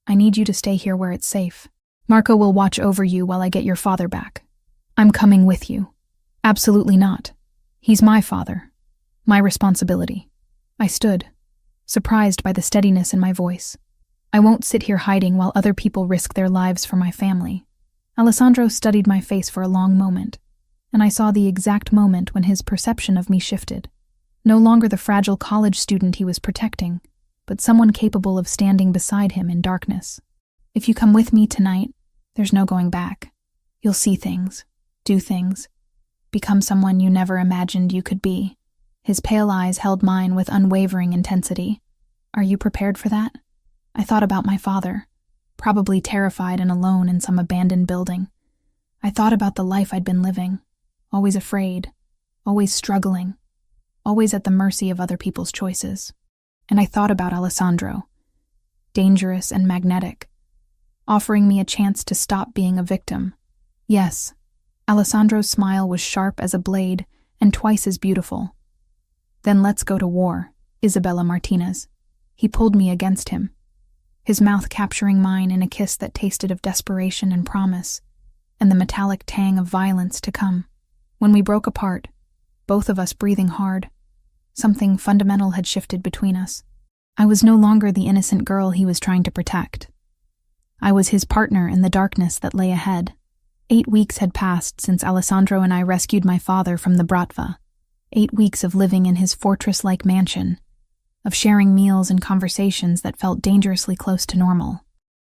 I need you to stay here where it's safe. Marco will watch over you while I get your father back. I'm coming with you. Absolutely not. He's my father. My responsibility. I stood, surprised by the steadiness in my voice. I won't sit here hiding while other people risk their lives for my family. Alessandro studied my face for a long moment, and I saw the exact moment when his perception of me shifted. No longer the fragile college student he was protecting, but someone capable of standing beside him in darkness. If you come with me tonight, there's no going back. You'll see things, do things, become someone you never imagined you could be. His pale eyes held mine with unwavering intensity. Are you prepared for that? I thought about my father, probably terrified and alone in some abandoned building. I thought about the life I'd been living, always afraid, always struggling, always at the mercy of other people's choices. And I thought about Alessandro, dangerous and magnetic, offering me a chance to stop being a victim. Yes, Alessandro's smile was sharp as a blade and twice as beautiful. Then let's go to war, Isabella Martinez. He pulled me against him, his mouth capturing mine in a kiss that tasted of desperation and promise, and the metallic tang of violence to come. When we broke apart, both of us breathing hard, something fundamental had shifted between us. I was no longer the innocent girl he was trying to protect. I was his partner in the darkness that lay ahead. 8 weeks had passed since Alessandro and I rescued my father from the Bratva. 8 weeks of living in his fortress-like mansion, of sharing meals and conversations that felt dangerously close to normal.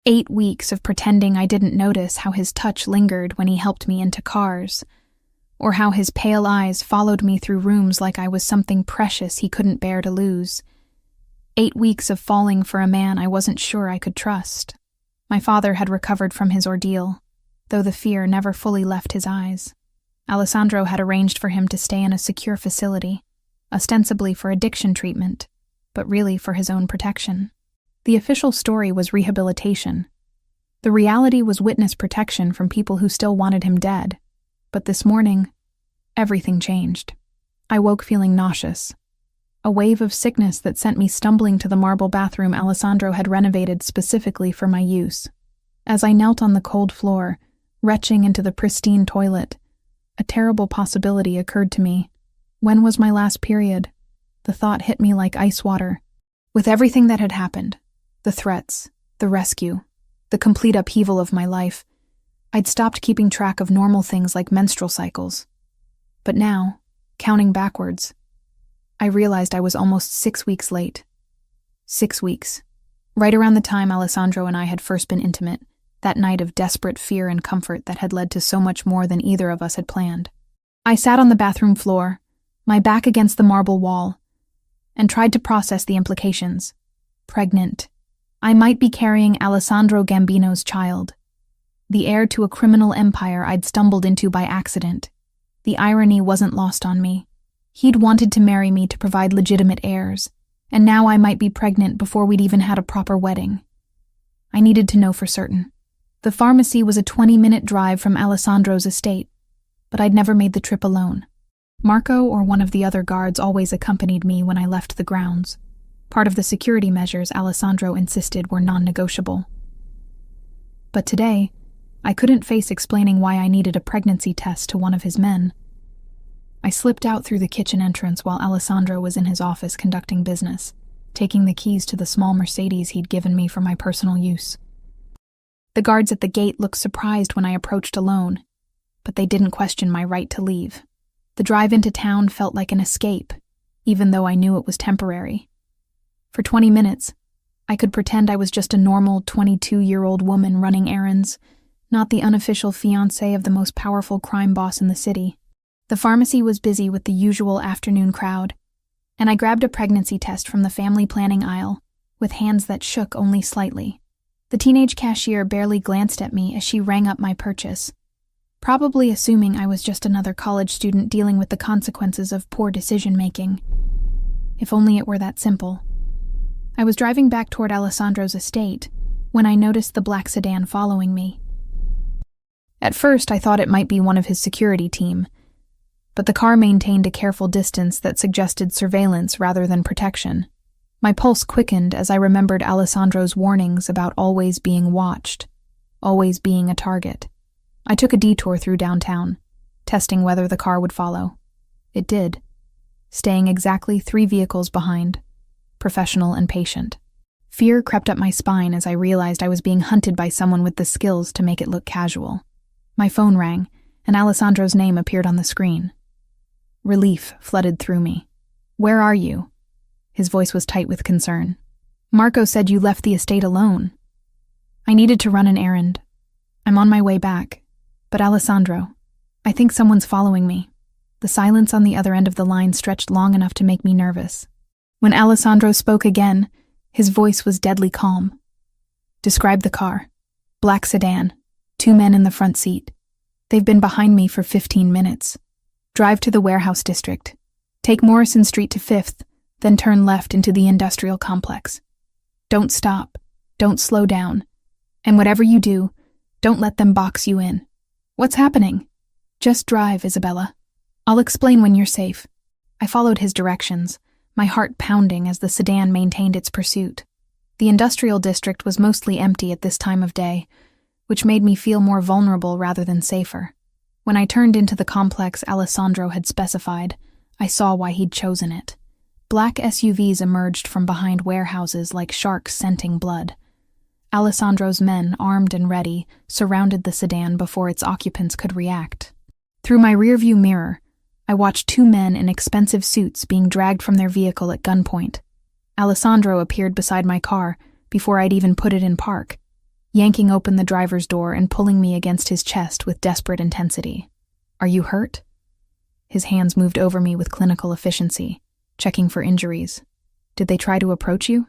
8 weeks of pretending I didn't notice how his touch lingered when he helped me into cars, or how his pale eyes followed me through rooms like I was something precious he couldn't bear to lose. 8 weeks of falling for a man I wasn't sure I could trust. My father had recovered from his ordeal, though the fear never fully left his eyes. Alessandro had arranged for him to stay in a secure facility, ostensibly for addiction treatment, but really for his own protection. The official story was rehabilitation. The reality was witness protection from people who still wanted him dead. But this morning, everything changed. I woke feeling nauseous. A wave of sickness that sent me stumbling to the marble bathroom Alessandro had renovated specifically for my use. As I knelt on the cold floor, retching into the pristine toilet, a terrible possibility occurred to me. When was my last period? The thought hit me like ice water. With everything that had happened, the threats, the rescue, the complete upheaval of my life, I'd stopped keeping track of normal things like menstrual cycles. But now, counting backwards, I realized I was almost 6 weeks late. 6 weeks. Right around the time Alessandro and I had first been intimate, that night of desperate fear and comfort that had led to so much more than either of us had planned. I sat on the bathroom floor, my back against the marble wall, and tried to process the implications. Pregnant. I might be carrying Alessandro Gambino's child, the heir to a criminal empire I'd stumbled into by accident. The irony wasn't lost on me. He'd wanted to marry me to provide legitimate heirs, and now I might be pregnant before we'd even had a proper wedding. I needed to know for certain. The pharmacy was a 20-minute drive from Alessandro's estate, but I'd never made the trip alone. Marco or one of the other guards always accompanied me when I left the grounds. Part of the security measures Alessandro insisted were non-negotiable. But today, I couldn't face explaining why I needed a pregnancy test to one of his men. I slipped out through the kitchen entrance while Alessandro was in his office conducting business, taking the keys to the small Mercedes he'd given me for my personal use. The guards at the gate looked surprised when I approached alone, but they didn't question my right to leave. The drive into town felt like an escape, even though I knew it was temporary. For 20 minutes, I could pretend I was just a normal 22-year-old woman running errands, not the unofficial fiancé of the most powerful crime boss in the city. The pharmacy was busy with the usual afternoon crowd, and I grabbed a pregnancy test from the family planning aisle, with hands that shook only slightly. The teenage cashier barely glanced at me as she rang up my purchase, probably assuming I was just another college student dealing with the consequences of poor decision-making. If only it were that simple. I was driving back toward Alessandro's estate when I noticed the black sedan following me. At first, I thought it might be one of his security team, but the car maintained a careful distance that suggested surveillance rather than protection. My pulse quickened as I remembered Alessandro's warnings about always being watched, always being a target. I took a detour through downtown, testing whether the car would follow. It did, staying exactly 3 vehicles behind, professional and patient. Fear crept up my spine as I realized I was being hunted by someone with the skills to make it look casual. My phone rang, and Alessandro's name appeared on the screen. Relief flooded through me. "Where are you?" His voice was tight with concern. "Marco said you left the estate alone." "I needed to run an errand. I'm on my way back. But Alessandro, I think someone's following me." The silence on the other end of the line stretched long enough to make me nervous. When Alessandro spoke again, his voice was deadly calm. "Describe the car. Black sedan. 2 men in the front seat. They've been behind me for 15 minutes. Drive to the warehouse district. Take Morrison Street to 5th, then turn left into the industrial complex. Don't stop. Don't slow down. And whatever you do, don't let them box you in. What's happening? Just drive, Isabella. I'll explain when you're safe. I followed his directions, my heart pounding as the sedan maintained its pursuit. The industrial district was mostly empty at this time of day, which made me feel more vulnerable rather than safer. When I turned into the complex Alessandro had specified, I saw why he'd chosen it. Black SUVs emerged from behind warehouses like sharks scenting blood. Alessandro's men, armed and ready, surrounded the sedan before its occupants could react. Through my rearview mirror, I watched two men in expensive suits being dragged from their vehicle at gunpoint. Alessandro appeared beside my car before I'd even put it in park, yanking open the driver's door and pulling me against his chest with desperate intensity. Are you hurt? His hands moved over me with clinical efficiency, checking for injuries. Did they try to approach you?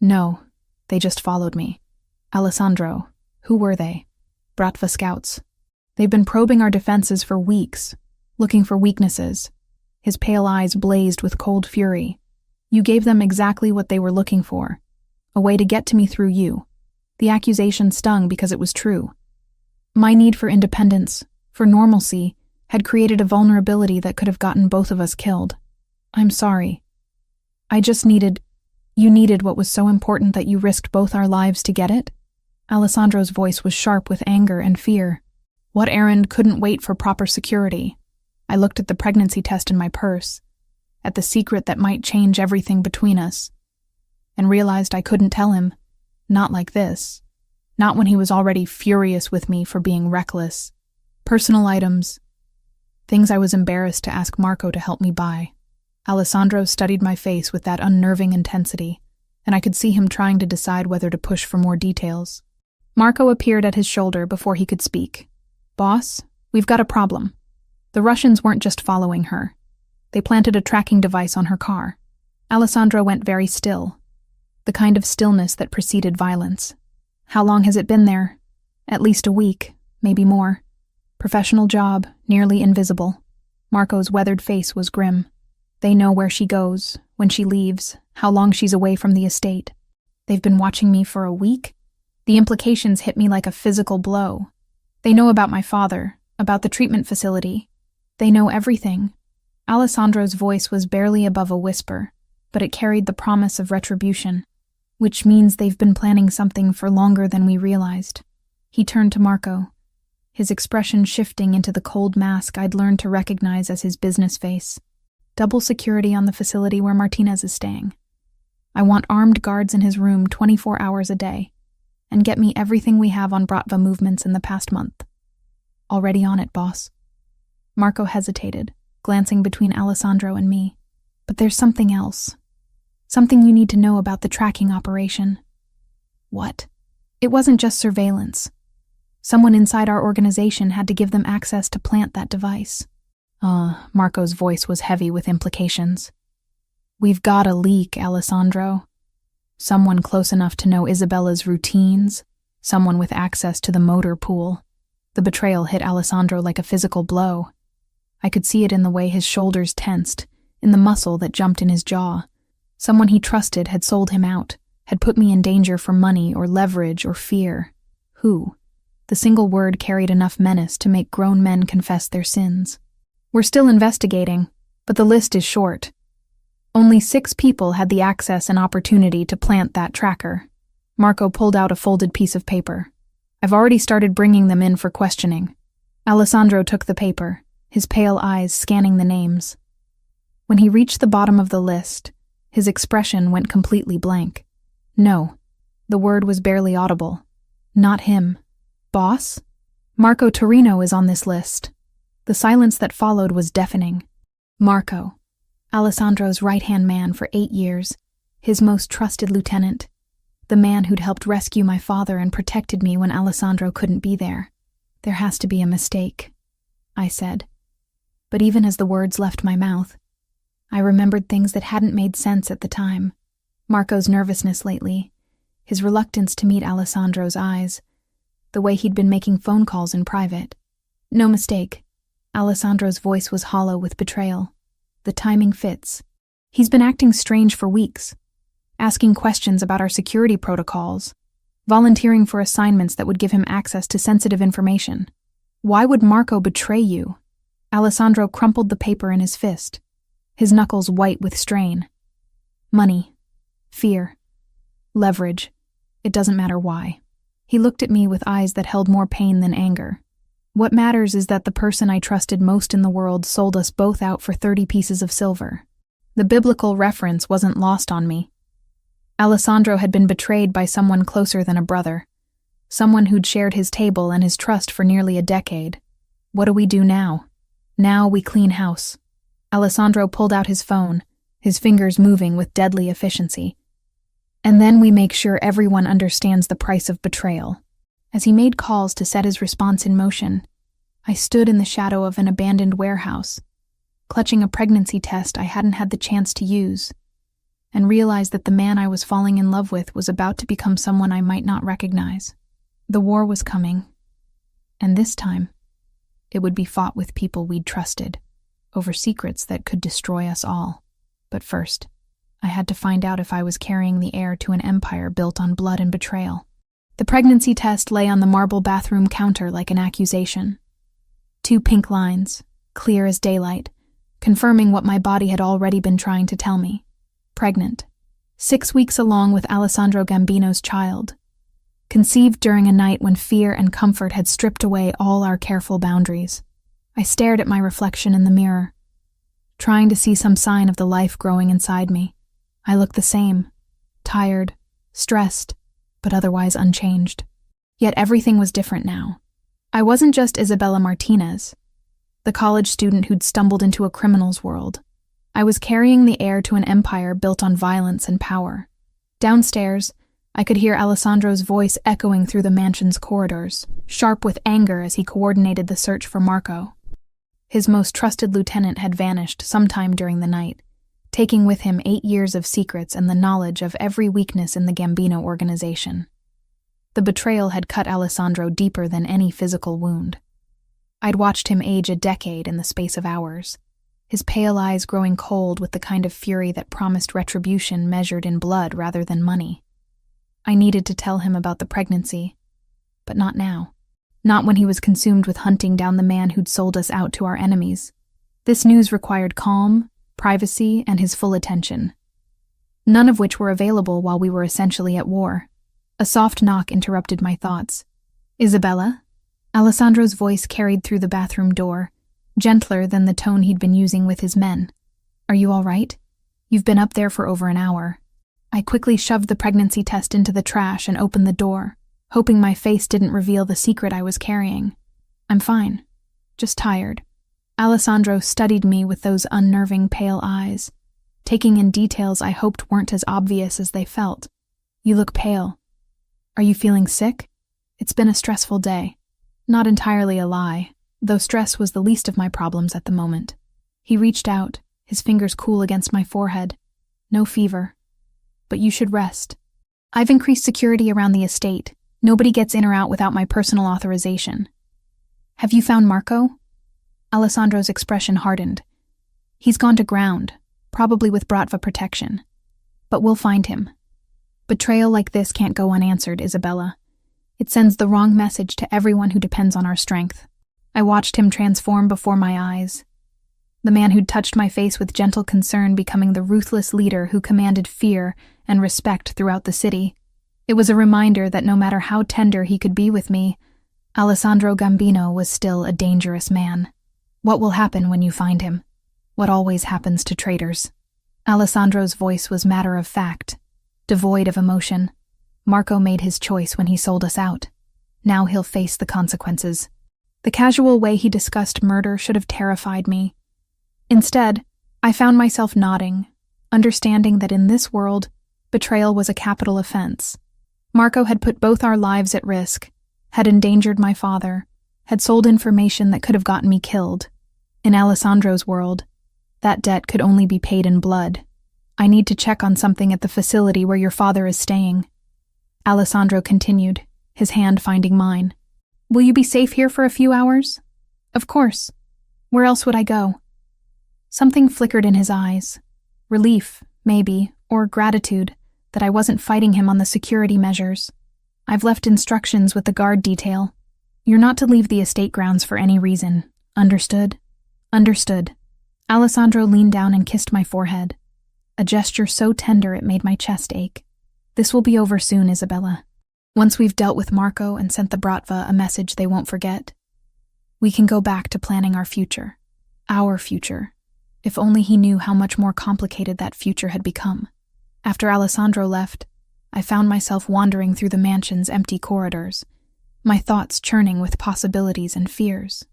No, they just followed me. Alessandro, who were they? Bratva scouts. They've been probing our defenses for weeks, looking for weaknesses. His pale eyes blazed with cold fury. You gave them exactly what they were looking for, a way to get to me through you. The accusation stung because it was true. My need for independence, for normalcy, had created a vulnerability that could have gotten both of us killed. I'm sorry. You needed what was so important that you risked both our lives to get it? Alessandro's voice was sharp with anger and fear. What errand couldn't wait for proper security? I looked at the pregnancy test in my purse, at the secret that might change everything between us, and realized I couldn't tell him. Not like this. Not when he was already furious with me for being reckless. Personal items. Things I was embarrassed to ask Marco to help me buy. Alessandro studied my face with that unnerving intensity, and I could see him trying to decide whether to push for more details. Marco appeared at his shoulder before he could speak. Boss, we've got a problem. The Russians weren't just following her. They planted a tracking device on her car. Alessandro went very still, the kind of stillness that preceded violence. How long has it been there? At least a week, maybe more. Professional job, nearly invisible. Marco's weathered face was grim. They know where she goes, when she leaves, how long she's away from the estate. They've been watching me for a week? The implications hit me like a physical blow. They know about my father, about the treatment facility. They know everything. Alessandro's voice was barely above a whisper, but it carried the promise of retribution, which means they've been planning something for longer than we realized. He turned to Marco, his expression shifting into the cold mask I'd learned to recognize as his business face. Double security on the facility where Martinez is staying. I want armed guards in his room 24 hours a day, and get me everything we have on Bratva movements in the past month. Already on it, boss. Marco hesitated, glancing between Alessandro and me. But there's something else. Something you need to know about the tracking operation. What? It wasn't just surveillance. Someone inside our organization had to give them access to plant that device. Marco's voice was heavy with implications. We've got a leak, Alessandro. Someone close enough to know Isabella's routines, someone with access to the motor pool. The betrayal hit Alessandro like a physical blow. I could see it in the way his shoulders tensed, in the muscle that jumped in his jaw. Someone he trusted had sold him out, had put me in danger for money or leverage or fear. Who? The single word carried enough menace to make grown men confess their sins. We're still investigating, but the list is short. Only 6 people had the access and opportunity to plant that tracker. Marco pulled out a folded piece of paper. I've already started bringing them in for questioning. Alessandro took the paper, his pale eyes scanning the names. When he reached the bottom of the list, his expression went completely blank. No, the word was barely audible. Not him. Boss? Marco Torino is on this list. The silence that followed was deafening. Marco, Alessandro's right-hand man for 8 years, his most trusted lieutenant, the man who'd helped rescue my father and protected me when Alessandro couldn't be there. There has to be a mistake, I said. But even as the words left my mouth, I remembered things that hadn't made sense at the time. Marco's nervousness lately, his reluctance to meet Alessandro's eyes, the way he'd been making phone calls in private. No mistake. Alessandro's voice was hollow with betrayal. The timing fits. He's been acting strange for weeks. asking questions about our security protocols, volunteering for assignments that would give him access to sensitive information. Why would Marco betray you? Alessandro crumpled the paper in his fist, his knuckles white with strain. Money, fear, leverage. It doesn't matter why. He looked at me with eyes that held more pain than anger. What matters is that the person I trusted most in the world sold us both out for 30 pieces of silver. The biblical reference wasn't lost on me. Alessandro had been betrayed by someone closer than a brother, someone who'd shared his table and his trust for nearly a decade. What do we do now? Now we clean house. Alessandro pulled out his phone, his fingers moving with deadly efficiency. And then we make sure everyone understands the price of betrayal. As he made calls to set his response in motion, I stood in the shadow of an abandoned warehouse, clutching a pregnancy test I hadn't had the chance to use, and realized that the man I was falling in love with was about to become someone I might not recognize. The war was coming, and this time, it would be fought with people we'd trusted, over secrets that could destroy us all. But first, I had to find out if I was carrying the heir to an empire built on blood and betrayal. The pregnancy test lay on the marble bathroom counter like an accusation. 2 pink lines, clear as daylight, confirming what my body had already been trying to tell me. Pregnant. 6 weeks along with Alessandro Gambino's child. Conceived during a night when fear and comfort had stripped away all our careful boundaries. I stared at my reflection in the mirror, trying to see some sign of the life growing inside me. I looked the same, tired, stressed, but otherwise unchanged. Yet everything was different now. I wasn't just Isabella Martinez, the college student who'd stumbled into a criminal's world. I was carrying the heir to an empire built on violence and power. Downstairs, I could hear Alessandro's voice echoing through the mansion's corridors, sharp with anger as he coordinated the search for Marco. His most trusted lieutenant had vanished sometime during the night, taking with him 8 years of secrets and the knowledge of every weakness in the Gambino organization. The betrayal had cut Alessandro deeper than any physical wound. I'd watched him age a decade in the space of hours, his pale eyes growing cold with the kind of fury that promised retribution measured in blood rather than money. I needed to tell him about the pregnancy, but not now. Not when he was consumed with hunting down the man who'd sold us out to our enemies. This news required calm, privacy, and his full attention, none of which were available while we were essentially at war. A soft knock interrupted my thoughts. "Isabella?" Alessandro's voice carried through the bathroom door, gentler than the tone he'd been using with his men. "Are you all right? You've been up there for over an hour." I quickly shoved the pregnancy test into the trash and opened the door, hoping my face didn't reveal the secret I was carrying. "I'm fine. Just tired." Alessandro studied me with those unnerving pale eyes, taking in details I hoped weren't as obvious as they felt. "You look pale. Are you feeling sick? It's been a stressful day." Not entirely a lie, though stress was the least of my problems at the moment. He reached out, his fingers cool against my forehead. "No fever. But you should rest. I've increased security around the estate. Nobody gets in or out without my personal authorization." "Have you found Marco?" Alessandro's expression hardened. "He's gone to ground, probably with Bratva protection. But we'll find him. Betrayal like this can't go unanswered, Isabella. It sends the wrong message to everyone who depends on our strength." I watched him transform before my eyes. The man who'd touched my face with gentle concern becoming the ruthless leader who commanded fear and respect throughout the city. It was a reminder that no matter how tender he could be with me, Alessandro Gambino was still a dangerous man. "What will happen when you find him? What always happens to traitors?" Alessandro's voice was matter of fact, devoid of emotion. "Marco made his choice when he sold us out. Now he'll face the consequences." The casual way he discussed murder should have terrified me. Instead, I found myself nodding, understanding that in this world, betrayal was a capital offense. Marco had put both our lives at risk, had endangered my father, had sold information that could have gotten me killed. In Alessandro's world, that debt could only be paid in blood. "I need to check on something at the facility where your father is staying," Alessandro continued, his hand finding mine. "Will you be safe here for a few hours?" "Of course. Where else would I go?" Something flickered in his eyes. Relief, maybe, or gratitude, that I wasn't fighting him on the security measures. I've left instructions with the guard detail. You're not to leave the estate grounds for any reason. Understood? Understood. Alessandro leaned down and kissed my forehead, a gesture so tender it made my chest ache. This will be over soon, Isabella. Once we've dealt with Marco and sent the Bratva a message they won't forget, we can go back to planning our future. Our future. If only he knew how much more complicated that future had become. After Alessandro left, I found myself wandering through the mansion's empty corridors, my thoughts churning with possibilities and fears.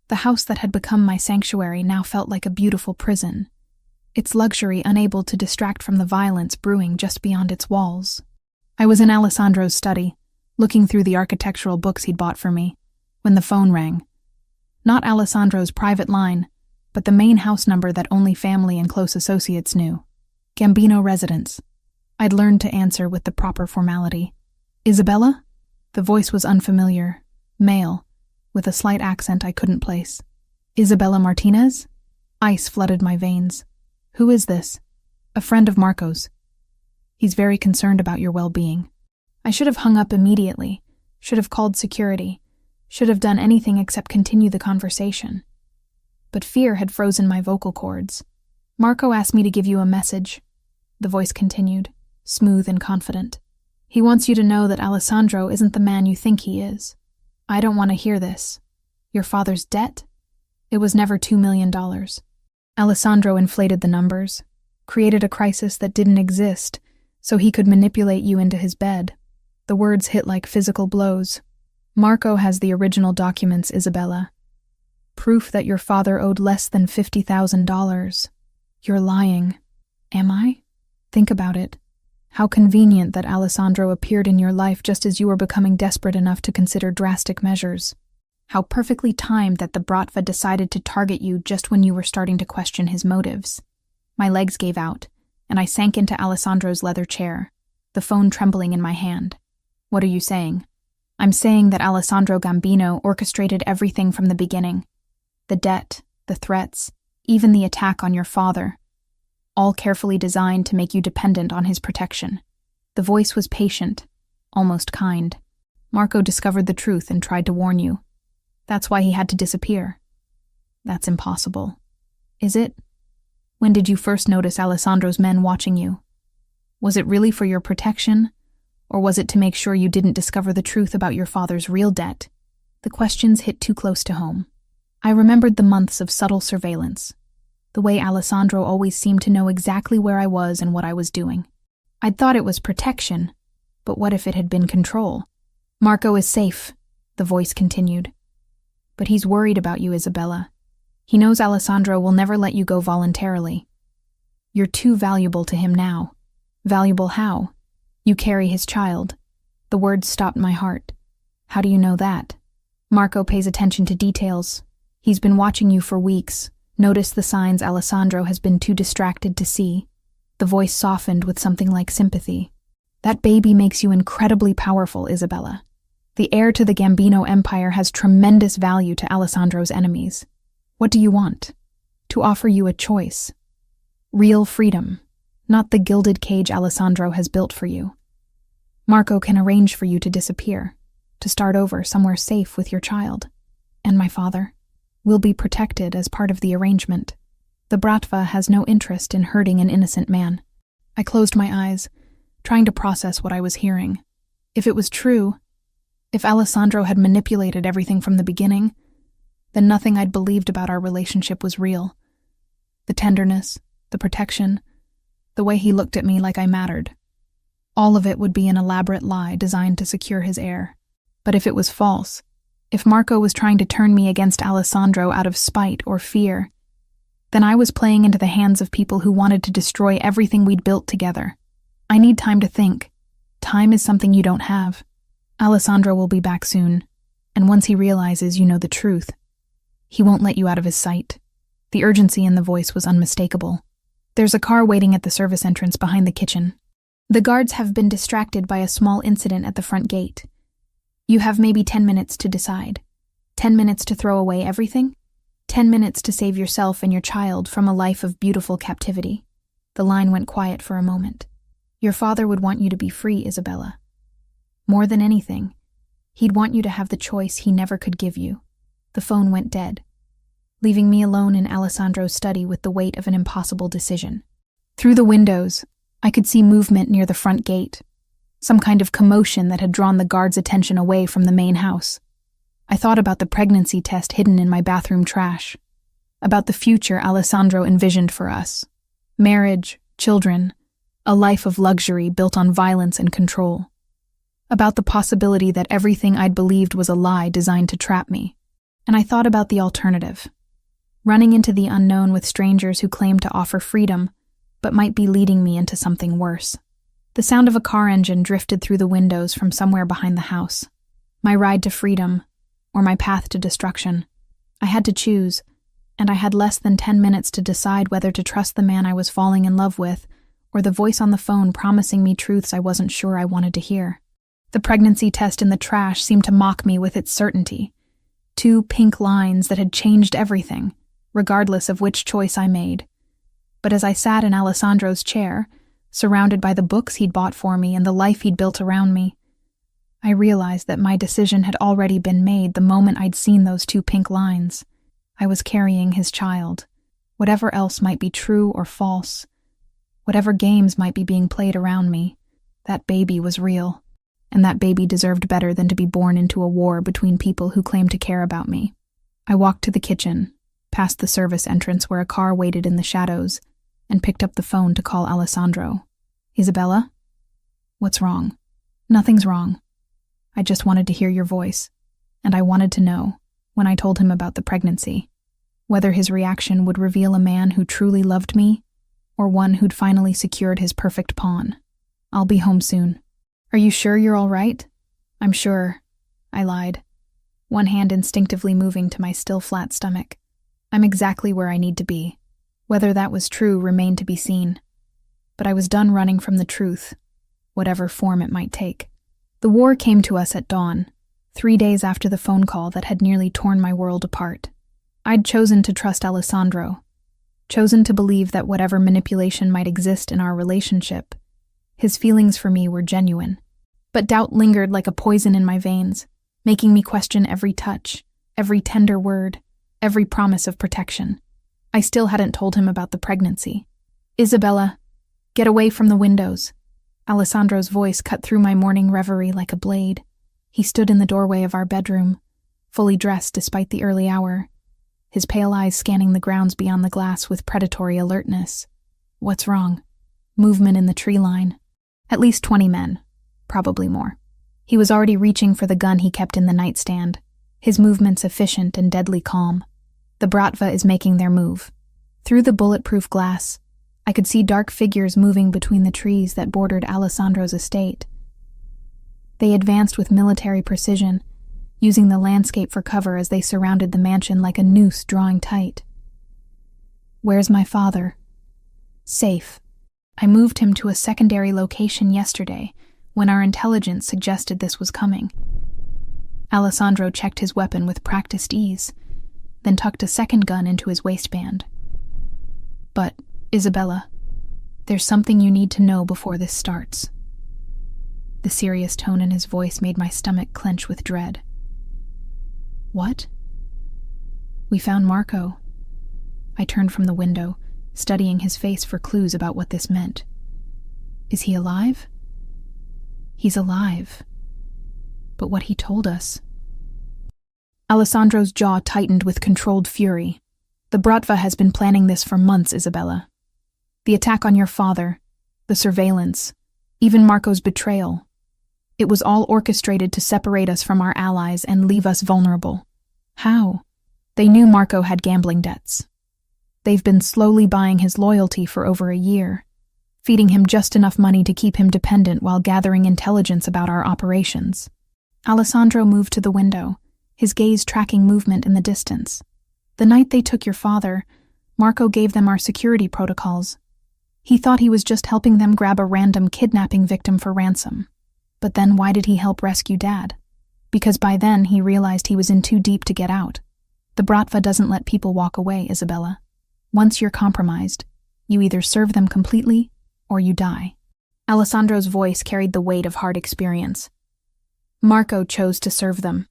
The house that had become my sanctuary now felt like a beautiful prison, its luxury unable to distract from the violence brewing just beyond its walls. I was in Alessandro's study, looking through the architectural books he'd bought for me, when the phone rang. Not Alessandro's private line, but the main house number that only family and close associates knew. Gambino residence. I'd learned to answer with the proper formality. Isabella? The voice was unfamiliar, male, with a slight accent I couldn't place. Isabella Martinez? Ice flooded my veins. Who is this? A friend of Marco's. He's very concerned about your well-being. I should have hung up immediately, should have called security, should have done anything except continue the conversation. But fear had frozen my vocal cords. Marco asked me to give you a message, the voice continued, smooth and confident. He wants you to know that Alessandro isn't the man you think he is. I don't want to hear this. Your father's debt? It was never $2 million. Alessandro inflated the numbers, created a crisis that didn't exist, so he could manipulate you into his bed. The words hit like physical blows. Marco has the original documents, Isabella. Proof that your father owed less than $50,000. You're lying. Am I? Think about it. How convenient that Alessandro appeared in your life just as you were becoming desperate enough to consider drastic measures. How perfectly timed that the Bratva decided to target you just when you were starting to question his motives. My legs gave out, and I sank into Alessandro's leather chair, the phone trembling in my hand. What are you saying? I'm saying that Alessandro Gambino orchestrated everything from the beginning. The debt, the threats, even the attack on your father. All carefully designed to make you dependent on his protection. The voice was patient, almost kind. Marco discovered the truth and tried to warn you. That's why he had to disappear. That's impossible. Is it? When did you first notice Alessandro's men watching you? Was it really for your protection, or was it to make sure you didn't discover the truth about your father's real debt? The questions hit too close to home. I remembered the months of subtle surveillance, the way Alessandro always seemed to know exactly where I was and what I was doing. I'd thought it was protection, but what if it had been control? Marco is safe, the voice continued. But he's worried about you, Isabella. He knows Alessandro will never let you go voluntarily. You're too valuable to him now. Valuable how? You carry his child. The words stopped my heart. How do you know that? Marco pays attention to details. He's been watching you for weeks. Notice the signs Alessandro has been too distracted to see. The voice softened with something like sympathy. That baby makes you incredibly powerful, Isabella. The heir to the Gambino Empire has tremendous value to Alessandro's enemies. What do you want? To offer you a choice. Real freedom, not the gilded cage Alessandro has built for you. Marco can arrange for you to disappear, to start over somewhere safe with your child. And my father will be protected as part of the arrangement. The Bratva has no interest in hurting an innocent man. I closed my eyes, trying to process what I was hearing. If it was true, if Alessandro had manipulated everything from the beginning, then nothing I'd believed about our relationship was real. The tenderness, the protection, the way he looked at me like I mattered. All of it would be an elaborate lie designed to secure his heir. But if it was false, if Marco was trying to turn me against Alessandro out of spite or fear, then I was playing into the hands of people who wanted to destroy everything we'd built together. I need time to think. Time is something you don't have. Alessandro will be back soon, and once he realizes you know the truth, he won't let you out of his sight. The urgency in the voice was unmistakable. There's a car waiting at the service entrance behind the kitchen. The guards have been distracted by a small incident at the front gate. You have maybe 10 minutes to decide. 10 minutes to throw away everything? 10 minutes to save yourself and your child from a life of beautiful captivity. The line went quiet for a moment. Your father would want you to be free, Isabella. More than anything, he'd want you to have the choice he never could give you. The phone went dead, leaving me alone in Alessandro's study with the weight of an impossible decision. Through the windows, I could see movement near the front gate, some kind of commotion that had drawn the guards' attention away from the main house. I thought about the pregnancy test hidden in my bathroom trash, about the future Alessandro envisioned for us. Marriage, children, a life of luxury built on violence and control. About the possibility that everything I'd believed was a lie designed to trap me. And I thought about the alternative. Running into the unknown with strangers who claimed to offer freedom, but might be leading me into something worse. The sound of a car engine drifted through the windows from somewhere behind the house. My ride to freedom, or my path to destruction. I had to choose, and I had less than 10 minutes to decide whether to trust the man I was falling in love with, or the voice on the phone promising me truths I wasn't sure I wanted to hear. The pregnancy test in the trash seemed to mock me with its certainty. 2 pink lines that had changed everything, regardless of which choice I made. But as I sat in Alessandro's chair, surrounded by the books he'd bought for me and the life he'd built around me, I realized that my decision had already been made the moment I'd seen those 2 pink lines. I was carrying his child. Whatever else might be true or false, whatever games might be being played around me, that baby was real, and that baby deserved better than to be born into a war between people who claimed to care about me. I walked to the kitchen, past the service entrance where a car waited in the shadows, and picked up the phone to call Alessandro. Isabella? What's wrong? Nothing's wrong. I just wanted to hear your voice, and I wanted to know, when I told him about the pregnancy, whether his reaction would reveal a man who truly loved me, or one who'd finally secured his perfect pawn. I'll be home soon. Are you sure you're all right? I'm sure, I lied, one hand instinctively moving to my still flat stomach. I'm exactly where I need to be. Whether that was true remained to be seen. But I was done running from the truth, whatever form it might take. The war came to us at dawn, 3 days after the phone call that had nearly torn my world apart. I'd chosen to trust Alessandro, chosen to believe that whatever manipulation might exist in our relationship, his feelings for me were genuine. But doubt lingered like a poison in my veins, making me question every touch, every tender word, every promise of protection. I still hadn't told him about the pregnancy. Isabella, get away from the windows. Alessandro's voice cut through my morning reverie like a blade. He stood in the doorway of our bedroom, fully dressed despite the early hour, his pale eyes scanning the grounds beyond the glass with predatory alertness. What's wrong? Movement in the tree line. At least 20 men, probably more. He was already reaching for the gun he kept in the nightstand, his movements efficient and deadly calm. The Bratva is making their move. Through the bulletproof glass, I could see dark figures moving between the trees that bordered Alessandro's estate. They advanced with military precision, using the landscape for cover as they surrounded the mansion like a noose drawing tight. Where's my father? Safe. I moved him to a secondary location yesterday when our intelligence suggested this was coming. Alessandro checked his weapon with practiced ease, then tucked a second gun into his waistband. But, Isabella, there's something you need to know before this starts. The serious tone in his voice made my stomach clench with dread. What? We found Marco. I turned from the window, studying his face for clues about what this meant. Is he alive? He's alive. But what he told us... Alessandro's jaw tightened with controlled fury. The Bratva has been planning this for months, Isabella. The attack on your father, the surveillance, even Marco's betrayal. It was all orchestrated to separate us from our allies and leave us vulnerable. How? They knew Marco had gambling debts. They've been slowly buying his loyalty for over a year, feeding him just enough money to keep him dependent while gathering intelligence about our operations. Alessandro moved to the window, his gaze tracking movement in the distance. The night they took your father, Marco gave them our security protocols. He thought he was just helping them grab a random kidnapping victim for ransom. But then why did he help rescue Dad? Because by then he realized he was in too deep to get out. The Bratva doesn't let people walk away, Isabella. Once you're compromised, you either serve them completely or you die. Alessandro's voice carried the weight of hard experience. Marco chose to serve them.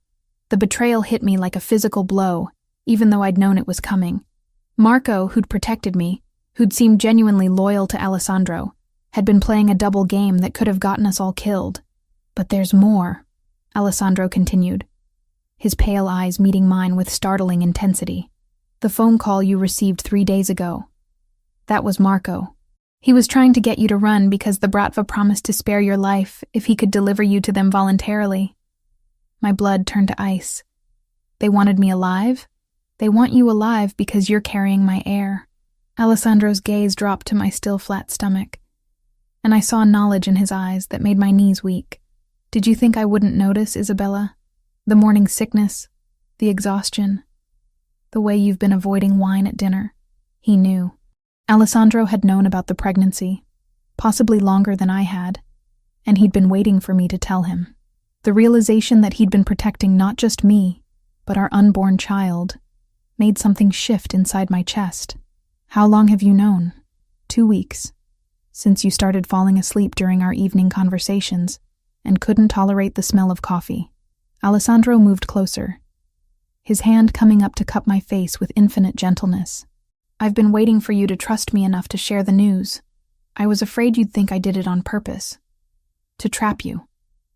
The betrayal hit me like a physical blow, even though I'd known it was coming. Marco, who'd protected me, who'd seemed genuinely loyal to Alessandro, had been playing a double game that could have gotten us all killed. But there's more, Alessandro continued, his pale eyes meeting mine with startling intensity. The phone call you received 3 days ago. That was Marco. He was trying to get you to run because the Bratva promised to spare your life if he could deliver you to them voluntarily. My blood turned to ice. They wanted me alive? They want you alive because you're carrying my heir. Alessandro's gaze dropped to my still flat stomach, and I saw knowledge in his eyes that made my knees weak. Did you think I wouldn't notice, Isabella? The morning sickness, the exhaustion, the way you've been avoiding wine at dinner. He knew. Alessandro had known about the pregnancy, possibly longer than I had, and he'd been waiting for me to tell him. The realization that he'd been protecting not just me, but our unborn child, made something shift inside my chest. How long have you known? 2 weeks. Since you started falling asleep during our evening conversations and couldn't tolerate the smell of coffee. Alessandro moved closer, his hand coming up to cup my face with infinite gentleness. I've been waiting for you to trust me enough to share the news. I was afraid you'd think I did it on purpose. To trap you.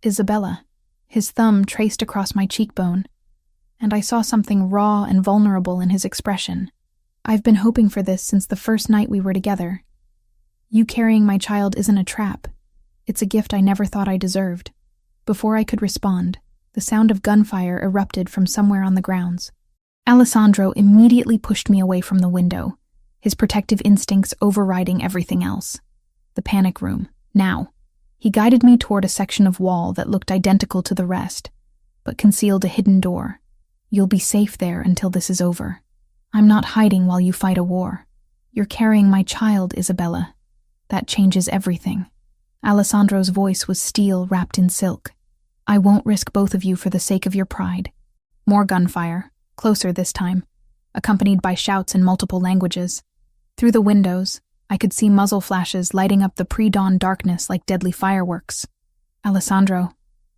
Isabella. His thumb traced across my cheekbone, and I saw something raw and vulnerable in his expression. I've been hoping for this since the first night we were together. You carrying my child isn't a trap. It's a gift I never thought I deserved. Before I could respond, the sound of gunfire erupted from somewhere on the grounds. Alessandro immediately pushed me away from the window, his protective instincts overriding everything else. The panic room. Now. He guided me toward a section of wall that looked identical to the rest, but concealed a hidden door. You'll be safe there until this is over. I'm not hiding while you fight a war. You're carrying my child, Isabella. That changes everything. Alessandro's voice was steel wrapped in silk. I won't risk both of you for the sake of your pride. More gunfire, closer this time, accompanied by shouts in multiple languages. Through the windows, I could see muzzle flashes lighting up the pre-dawn darkness like deadly fireworks. Alessandro,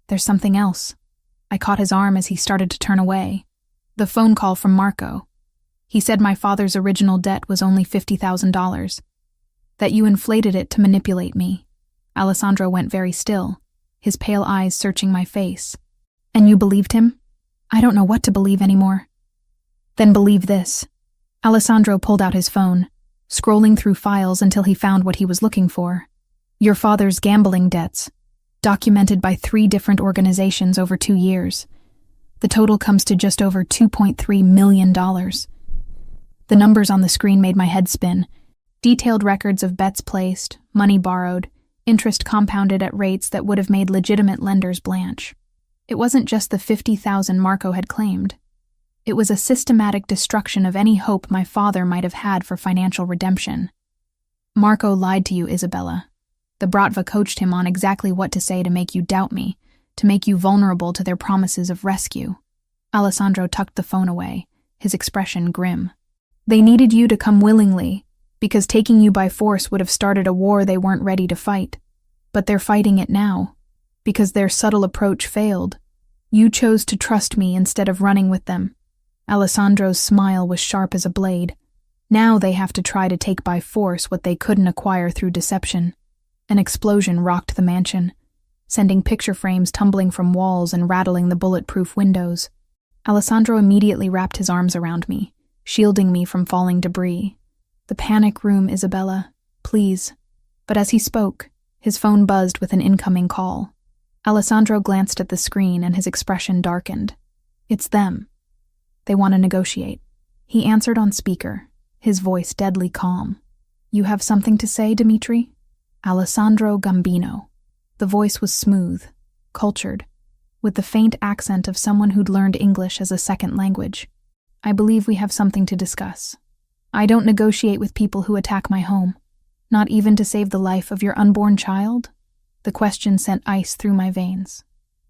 there's something else. I caught his arm as he started to turn away. The phone call from Marco. He said my father's original debt was only $50,000. That you inflated it to manipulate me. Alessandro went very still, his pale eyes searching my face. And you believed him? I don't know what to believe anymore. Then believe this. Alessandro pulled out his phone, scrolling through files until he found what he was looking for. Your father's gambling debts, documented by 3 different organizations over 2 years. The total comes to just over $2.3 million. The numbers on the screen made my head spin. Detailed records of bets placed, money borrowed, interest compounded at rates that would have made legitimate lenders blanch. It wasn't just the $50,000 Marco had claimed. It was a systematic destruction of any hope my father might have had for financial redemption. Marco lied to you, Isabella. The Bratva coached him on exactly what to say to make you doubt me, to make you vulnerable to their promises of rescue. Alessandro tucked the phone away, his expression grim. They needed you to come willingly, because taking you by force would have started a war they weren't ready to fight. But they're fighting it now, because their subtle approach failed. You chose to trust me instead of running with them. Alessandro's smile was sharp as a blade. Now they have to try to take by force what they couldn't acquire through deception. An explosion rocked the mansion, sending picture frames tumbling from walls and rattling the bulletproof windows. Alessandro immediately wrapped his arms around me, shielding me from falling debris. The panic room, Isabella, please. But as he spoke, his phone buzzed with an incoming call. Alessandro glanced at the screen and his expression darkened. It's them. They want to negotiate. He answered on speaker, his voice deadly calm. You have something to say, Dimitri? Alessandro Gambino. The voice was smooth, cultured, with the faint accent of someone who'd learned English as a second language. I believe we have something to discuss. I don't negotiate with people who attack my home, not even to save the life of your unborn child. The question sent ice through my veins.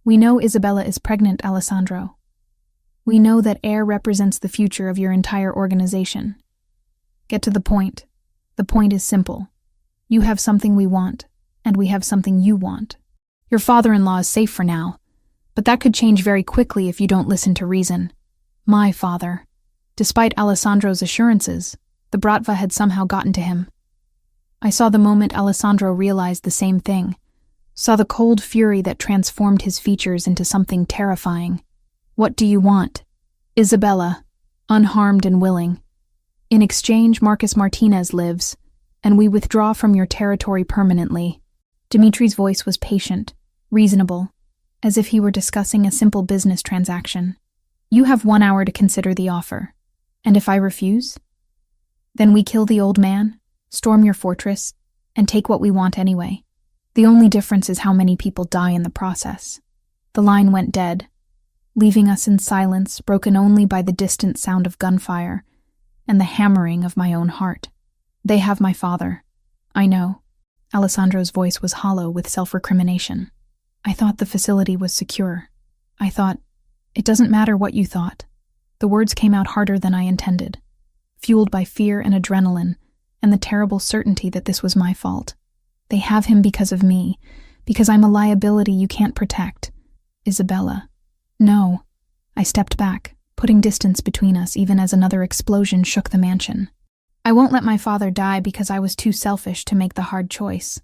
We know Isabella is pregnant, Alessandro. We know that heir represents the future of your entire organization. Get to the point. The point is simple. You have something we want, and we have something you want. Your father-in-law is safe for now, but that could change very quickly if you don't listen to reason. My father. Despite Alessandro's assurances, the Bratva had somehow gotten to him. I saw the moment Alessandro realized the same thing, saw the cold fury that transformed his features into something terrifying. What do you want? Isabella, unharmed and willing. In exchange, Marcus Martinez lives, and we withdraw from your territory permanently. Dimitri's voice was patient, reasonable, as if he were discussing a simple business transaction. You have 1 hour to consider the offer. And if I refuse? Then we kill the old man, storm your fortress, and take what we want anyway. The only difference is how many people die in the process. The line went dead, leaving us in silence, broken only by the distant sound of gunfire and the hammering of my own heart. They have my father. I know. Alessandro's voice was hollow with self-recrimination. I thought the facility was secure. I thought, it doesn't matter what you thought. The words came out harder than I intended, fueled by fear and adrenaline and the terrible certainty that this was my fault. They have him because of me, because I'm a liability you can't protect. Isabella. No. I stepped back, putting distance between us even as another explosion shook the mansion. I won't let my father die because I was too selfish to make the hard choice.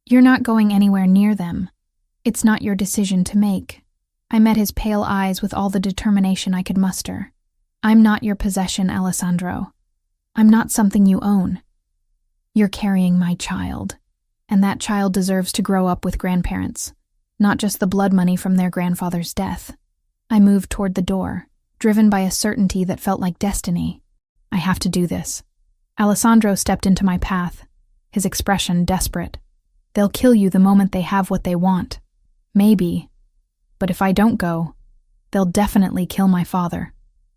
You're not going anywhere near them. It's not your decision to make. I met his pale eyes with all the determination I could muster. I'm not your possession, Alessandro. I'm not something you own. You're carrying my child, and that child deserves to grow up with grandparents, not just the blood money from their grandfather's death. I moved toward the door, driven by a certainty that felt like destiny. I have to do this. Alessandro stepped into my path, his expression desperate. They'll kill you the moment they have what they want. Maybe. But if I don't go, they'll definitely kill my father.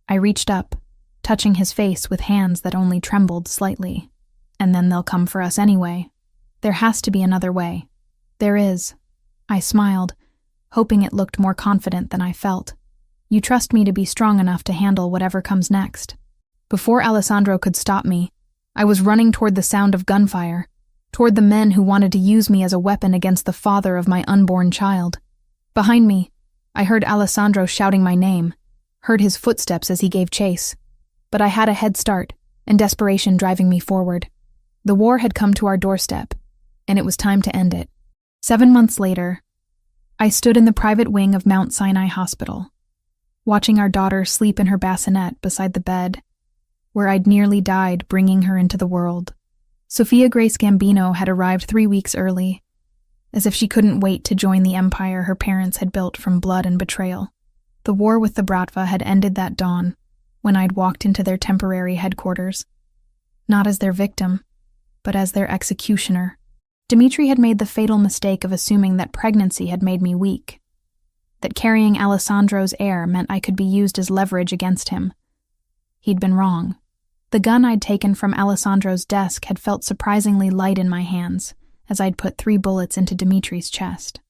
I reached up, touching his face with hands that only trembled slightly. And then they'll come for us anyway. There has to be another way. There is. I smiled, hoping it looked more confident than I felt. You trust me to be strong enough to handle whatever comes next. Before Alessandro could stop me, I was running toward the sound of gunfire, toward the men who wanted to use me as a weapon against the father of my unborn child. Behind me, I heard Alessandro shouting my name, heard his footsteps as he gave chase. But I had a head start, and desperation driving me forward. The war had come to our doorstep, and it was time to end it. 7 months later, I stood in the private wing of Mount Sinai Hospital, watching our daughter sleep in her bassinet beside the bed, where I'd nearly died bringing her into the world. Sophia Grace Gambino had arrived 3 weeks early, as if she couldn't wait to join the empire her parents had built from blood and betrayal. The war with the Bratva had ended that dawn, when I'd walked into their temporary headquarters, not as their victim, but as their executioner. Dimitri had made the fatal mistake of assuming that pregnancy had made me weak, that carrying Alessandro's heir meant I could be used as leverage against him. He'd been wrong. The gun I'd taken from Alessandro's desk had felt surprisingly light in my hands, as I'd put 3 bullets into Dimitri's chest.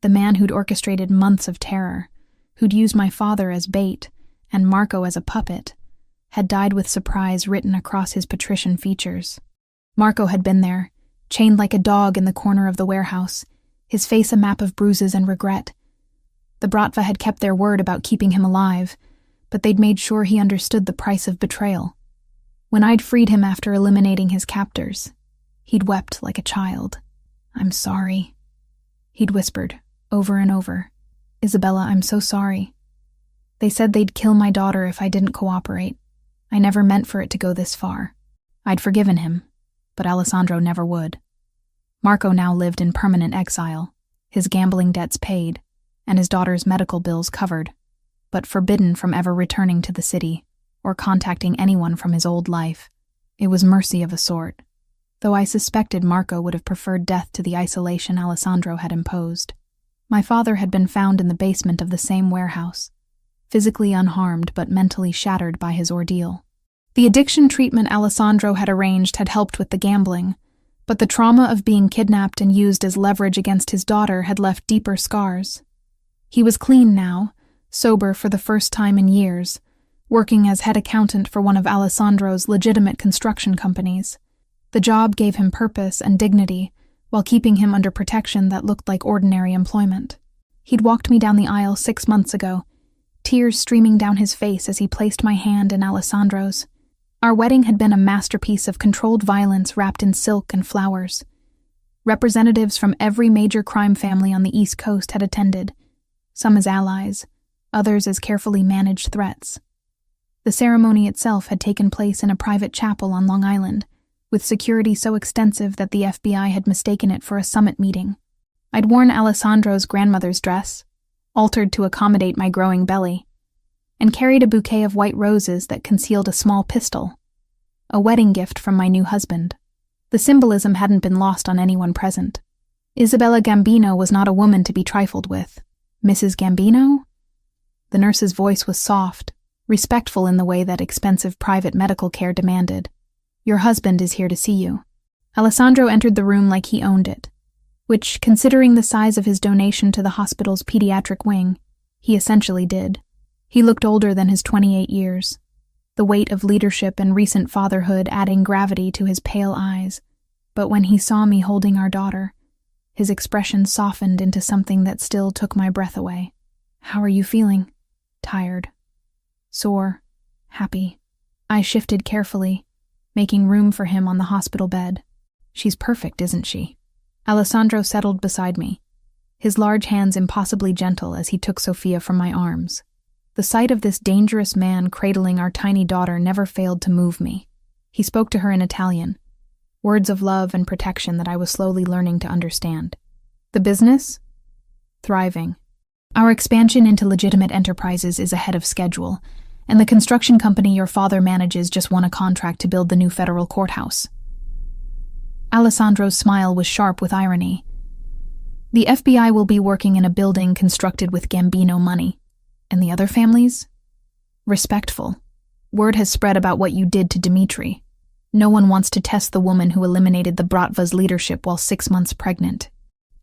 The man who'd orchestrated months of terror, who'd used my father as bait and Marco as a puppet, had died with surprise written across his patrician features. Marco had been there, chained like a dog in the corner of the warehouse, his face a map of bruises and regret. The Bratva had kept their word about keeping him alive, but they'd made sure he understood the price of betrayal. When I'd freed him after eliminating his captors, he'd wept like a child. I'm sorry, he'd whispered, over and over. Isabella, I'm so sorry. They said they'd kill my daughter if I didn't cooperate. I never meant for it to go this far. I'd forgiven him, but Alessandro never would. Marco now lived in permanent exile, his gambling debts paid, and his daughter's medical bills covered, but forbidden from ever returning to the city or contacting anyone from his old life. It was mercy of a sort, though I suspected Marco would have preferred death to the isolation Alessandro had imposed. My father had been found in the basement of the same warehouse, physically unharmed but mentally shattered by his ordeal. The addiction treatment Alessandro had arranged had helped with the gambling, but the trauma of being kidnapped and used as leverage against his daughter had left deeper scars. He was clean now, sober for the first time in years, working as head accountant for one of Alessandro's legitimate construction companies. The job gave him purpose and dignity, while keeping him under protection that looked like ordinary employment. He'd walked me down the aisle 6 months ago, tears streaming down his face as he placed my hand in Alessandro's. Our wedding had been a masterpiece of controlled violence wrapped in silk and flowers. Representatives from every major crime family on the East Coast had attended, some as allies, others as carefully managed threats. The ceremony itself had taken place in a private chapel on Long Island, with security so extensive that the FBI had mistaken it for a summit meeting. I'd worn Alessandro's grandmother's dress, altered to accommodate my growing belly, and carried a bouquet of white roses that concealed a small pistol, a wedding gift from my new husband. The symbolism hadn't been lost on anyone present. Isabella Gambino was not a woman to be trifled with. Mrs. Gambino? The nurse's voice was soft, respectful in the way that expensive private medical care demanded. Your husband is here to see you. Alessandro entered the room like he owned it, which, considering the size of his donation to the hospital's pediatric wing, he essentially did. He looked older than his 28 years, the weight of leadership and recent fatherhood adding gravity to his pale eyes. But when he saw me holding our daughter, his expression softened into something that still took my breath away. How are you feeling? Tired. Sore. Happy. I shifted carefully, making room for him on the hospital bed. She's perfect, isn't she? Alessandro settled beside me, his large hands impossibly gentle as he took Sophia from my arms. The sight of this dangerous man cradling our tiny daughter never failed to move me. He spoke to her in Italian, words of love and protection that I was slowly learning to understand. The business? Thriving. Our expansion into legitimate enterprises is ahead of schedule, and the construction company your father manages just won a contract to build the new federal courthouse. Alessandro's smile was sharp with irony. The FBI will be working in a building constructed with Gambino money. And the other families? Respectful. Word has spread about what you did to Dimitri. No one wants to test the woman who eliminated the Bratva's leadership while 6 months pregnant.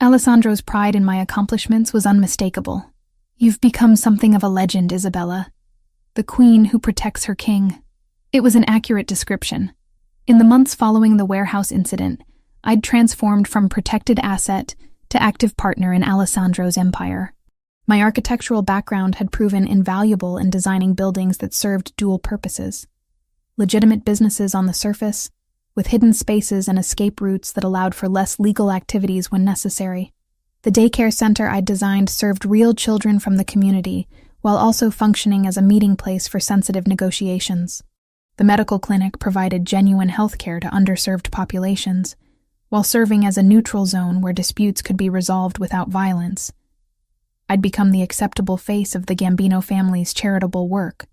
Alessandro's pride in my accomplishments was unmistakable. You've become something of a legend, Isabella. The queen who protects her king. It was an accurate description. In the months following the warehouse incident, I'd transformed from protected asset to active partner in Alessandro's empire. My architectural background had proven invaluable in designing buildings that served dual purposes. Legitimate businesses on the surface, with hidden spaces and escape routes that allowed for less legal activities when necessary. The daycare center I'd designed served real children from the community, while also functioning as a meeting place for sensitive negotiations. The medical clinic provided genuine health care to underserved populations, while serving as a neutral zone where disputes could be resolved without violence. I'd become the acceptable face of the Gambino family's charitable work,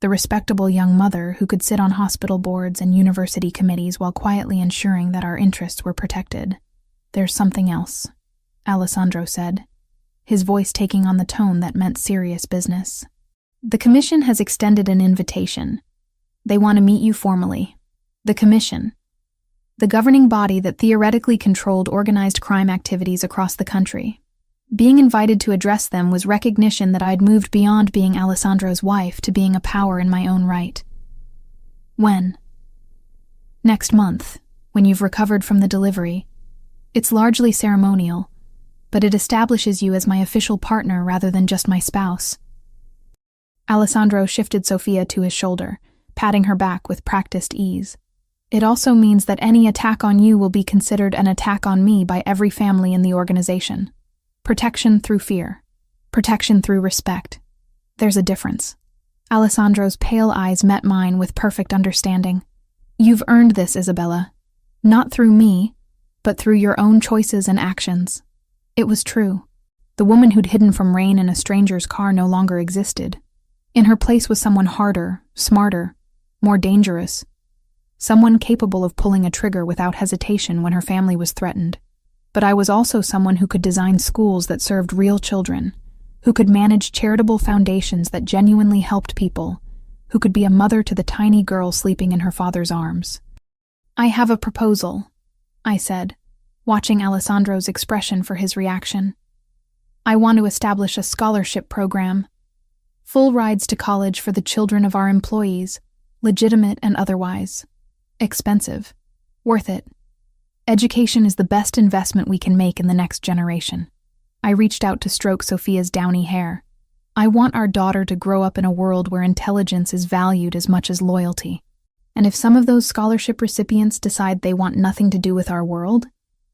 the respectable young mother who could sit on hospital boards and university committees while quietly ensuring that our interests were protected. There's something else, Alessandro said, his voice taking on the tone that meant serious business. The commission has extended an invitation. They want to meet you formally. The commission, the governing body that theoretically controlled organized crime activities across the country. Being invited to address them was recognition that I'd moved beyond being Alessandro's wife to being a power in my own right. When? Next month, when you've recovered from the delivery. It's largely ceremonial, but it establishes you as my official partner rather than just my spouse. Alessandro shifted Sophia to his shoulder, patting her back with practiced ease. It also means that any attack on you will be considered an attack on me by every family in the organization. Protection through fear. Protection through respect. There's a difference. Alessandro's pale eyes met mine with perfect understanding. You've earned this, Isabella. Not through me, but through your own choices and actions. It was true. The woman who'd hidden from rain in a stranger's car no longer existed. In her place was someone harder, smarter, more dangerous. Someone capable of pulling a trigger without hesitation when her family was threatened. But I was also someone who could design schools that served real children, who could manage charitable foundations that genuinely helped people, who could be a mother to the tiny girl sleeping in her father's arms. I have a proposal, I said, watching Alessandro's expression for his reaction. I want to establish a scholarship program. Full rides to college for the children of our employees, legitimate and otherwise. Expensive. Worth it. Education is the best investment we can make in the next generation. I reached out to stroke Sophia's downy hair. I want our daughter to grow up in a world where intelligence is valued as much as loyalty. And if some of those scholarship recipients decide they want nothing to do with our world,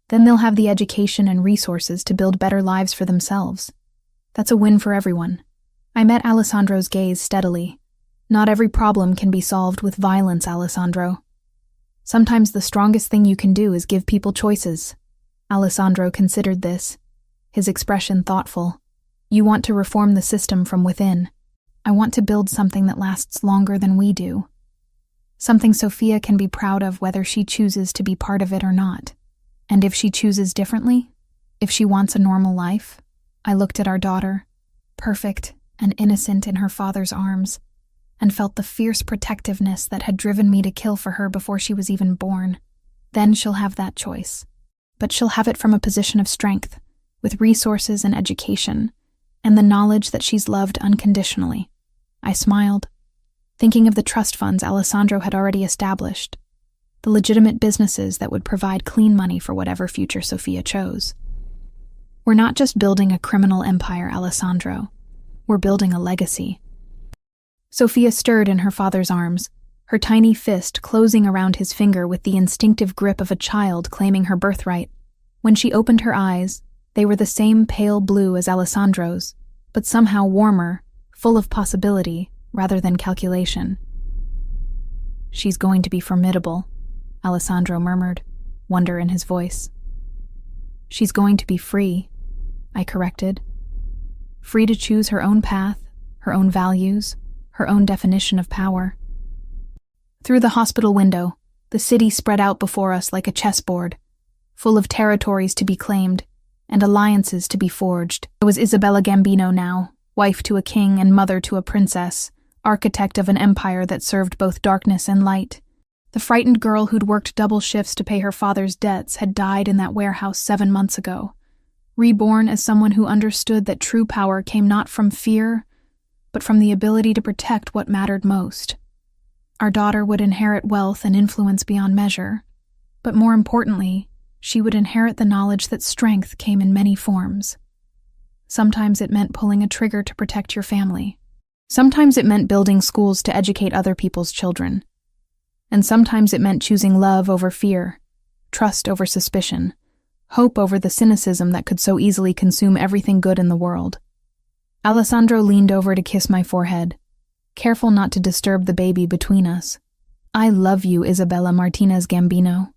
then they'll have the education and resources to build better lives for themselves. That's a win for everyone. I met Alessandro's gaze steadily. Not every problem can be solved with violence, Alessandro. Sometimes the strongest thing you can do is give people choices. Alessandro considered this, his expression thoughtful. You want to reform the system from within. I want to build something that lasts longer than we do. Something Sophia can be proud of whether she chooses to be part of it or not. And if she chooses differently, if she wants a normal life, I looked at our daughter, perfect and innocent in her father's arms, and felt the fierce protectiveness that had driven me to kill for her before she was even born. Then she'll have that choice. But she'll have it from a position of strength, with resources and education, and the knowledge that she's loved unconditionally. I smiled, thinking of the trust funds Alessandro had already established, the legitimate businesses that would provide clean money for whatever future Sophia chose. We're not just building a criminal empire, Alessandro. We're building a legacy. Sophia stirred in her father's arms, her tiny fist closing around his finger with the instinctive grip of a child claiming her birthright. When she opened her eyes, they were the same pale blue as Alessandro's, but somehow warmer, full of possibility rather than calculation. She's going to be formidable, Alessandro murmured, wonder in his voice. She's going to be free, I corrected. Free to choose her own path, her own values, her own definition of power. Through the hospital window, the city spread out before us like a chessboard, full of territories to be claimed and alliances to be forged. I was Isabella Gambino now, wife to a king and mother to a princess, architect of an empire that served both darkness and light. The frightened girl who'd worked double shifts to pay her father's debts had died in that warehouse 7 months ago, reborn as someone who understood that true power came not from fear, but from the ability to protect what mattered most. Our daughter would inherit wealth and influence beyond measure, but more importantly, she would inherit the knowledge that strength came in many forms. Sometimes it meant pulling a trigger to protect your family. Sometimes it meant building schools to educate other people's children. And sometimes it meant choosing love over fear, trust over suspicion, hope over the cynicism that could so easily consume everything good in the world. Alessandro leaned over to kiss my forehead, careful not to disturb the baby between us. I love you, Isabella Martinez Gambino.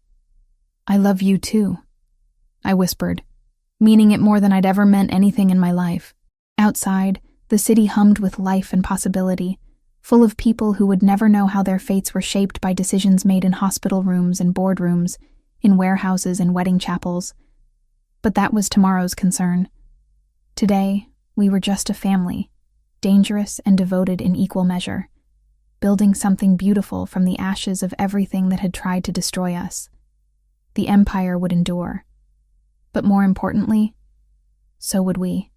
I love you too, I whispered, meaning it more than I'd ever meant anything in my life. Outside, the city hummed with life and possibility, full of people who would never know how their fates were shaped by decisions made in hospital rooms and boardrooms, in warehouses and wedding chapels. But that was tomorrow's concern. Today, we were just a family, dangerous and devoted in equal measure, building something beautiful from the ashes of everything that had tried to destroy us. The empire would endure. But more importantly, so would we.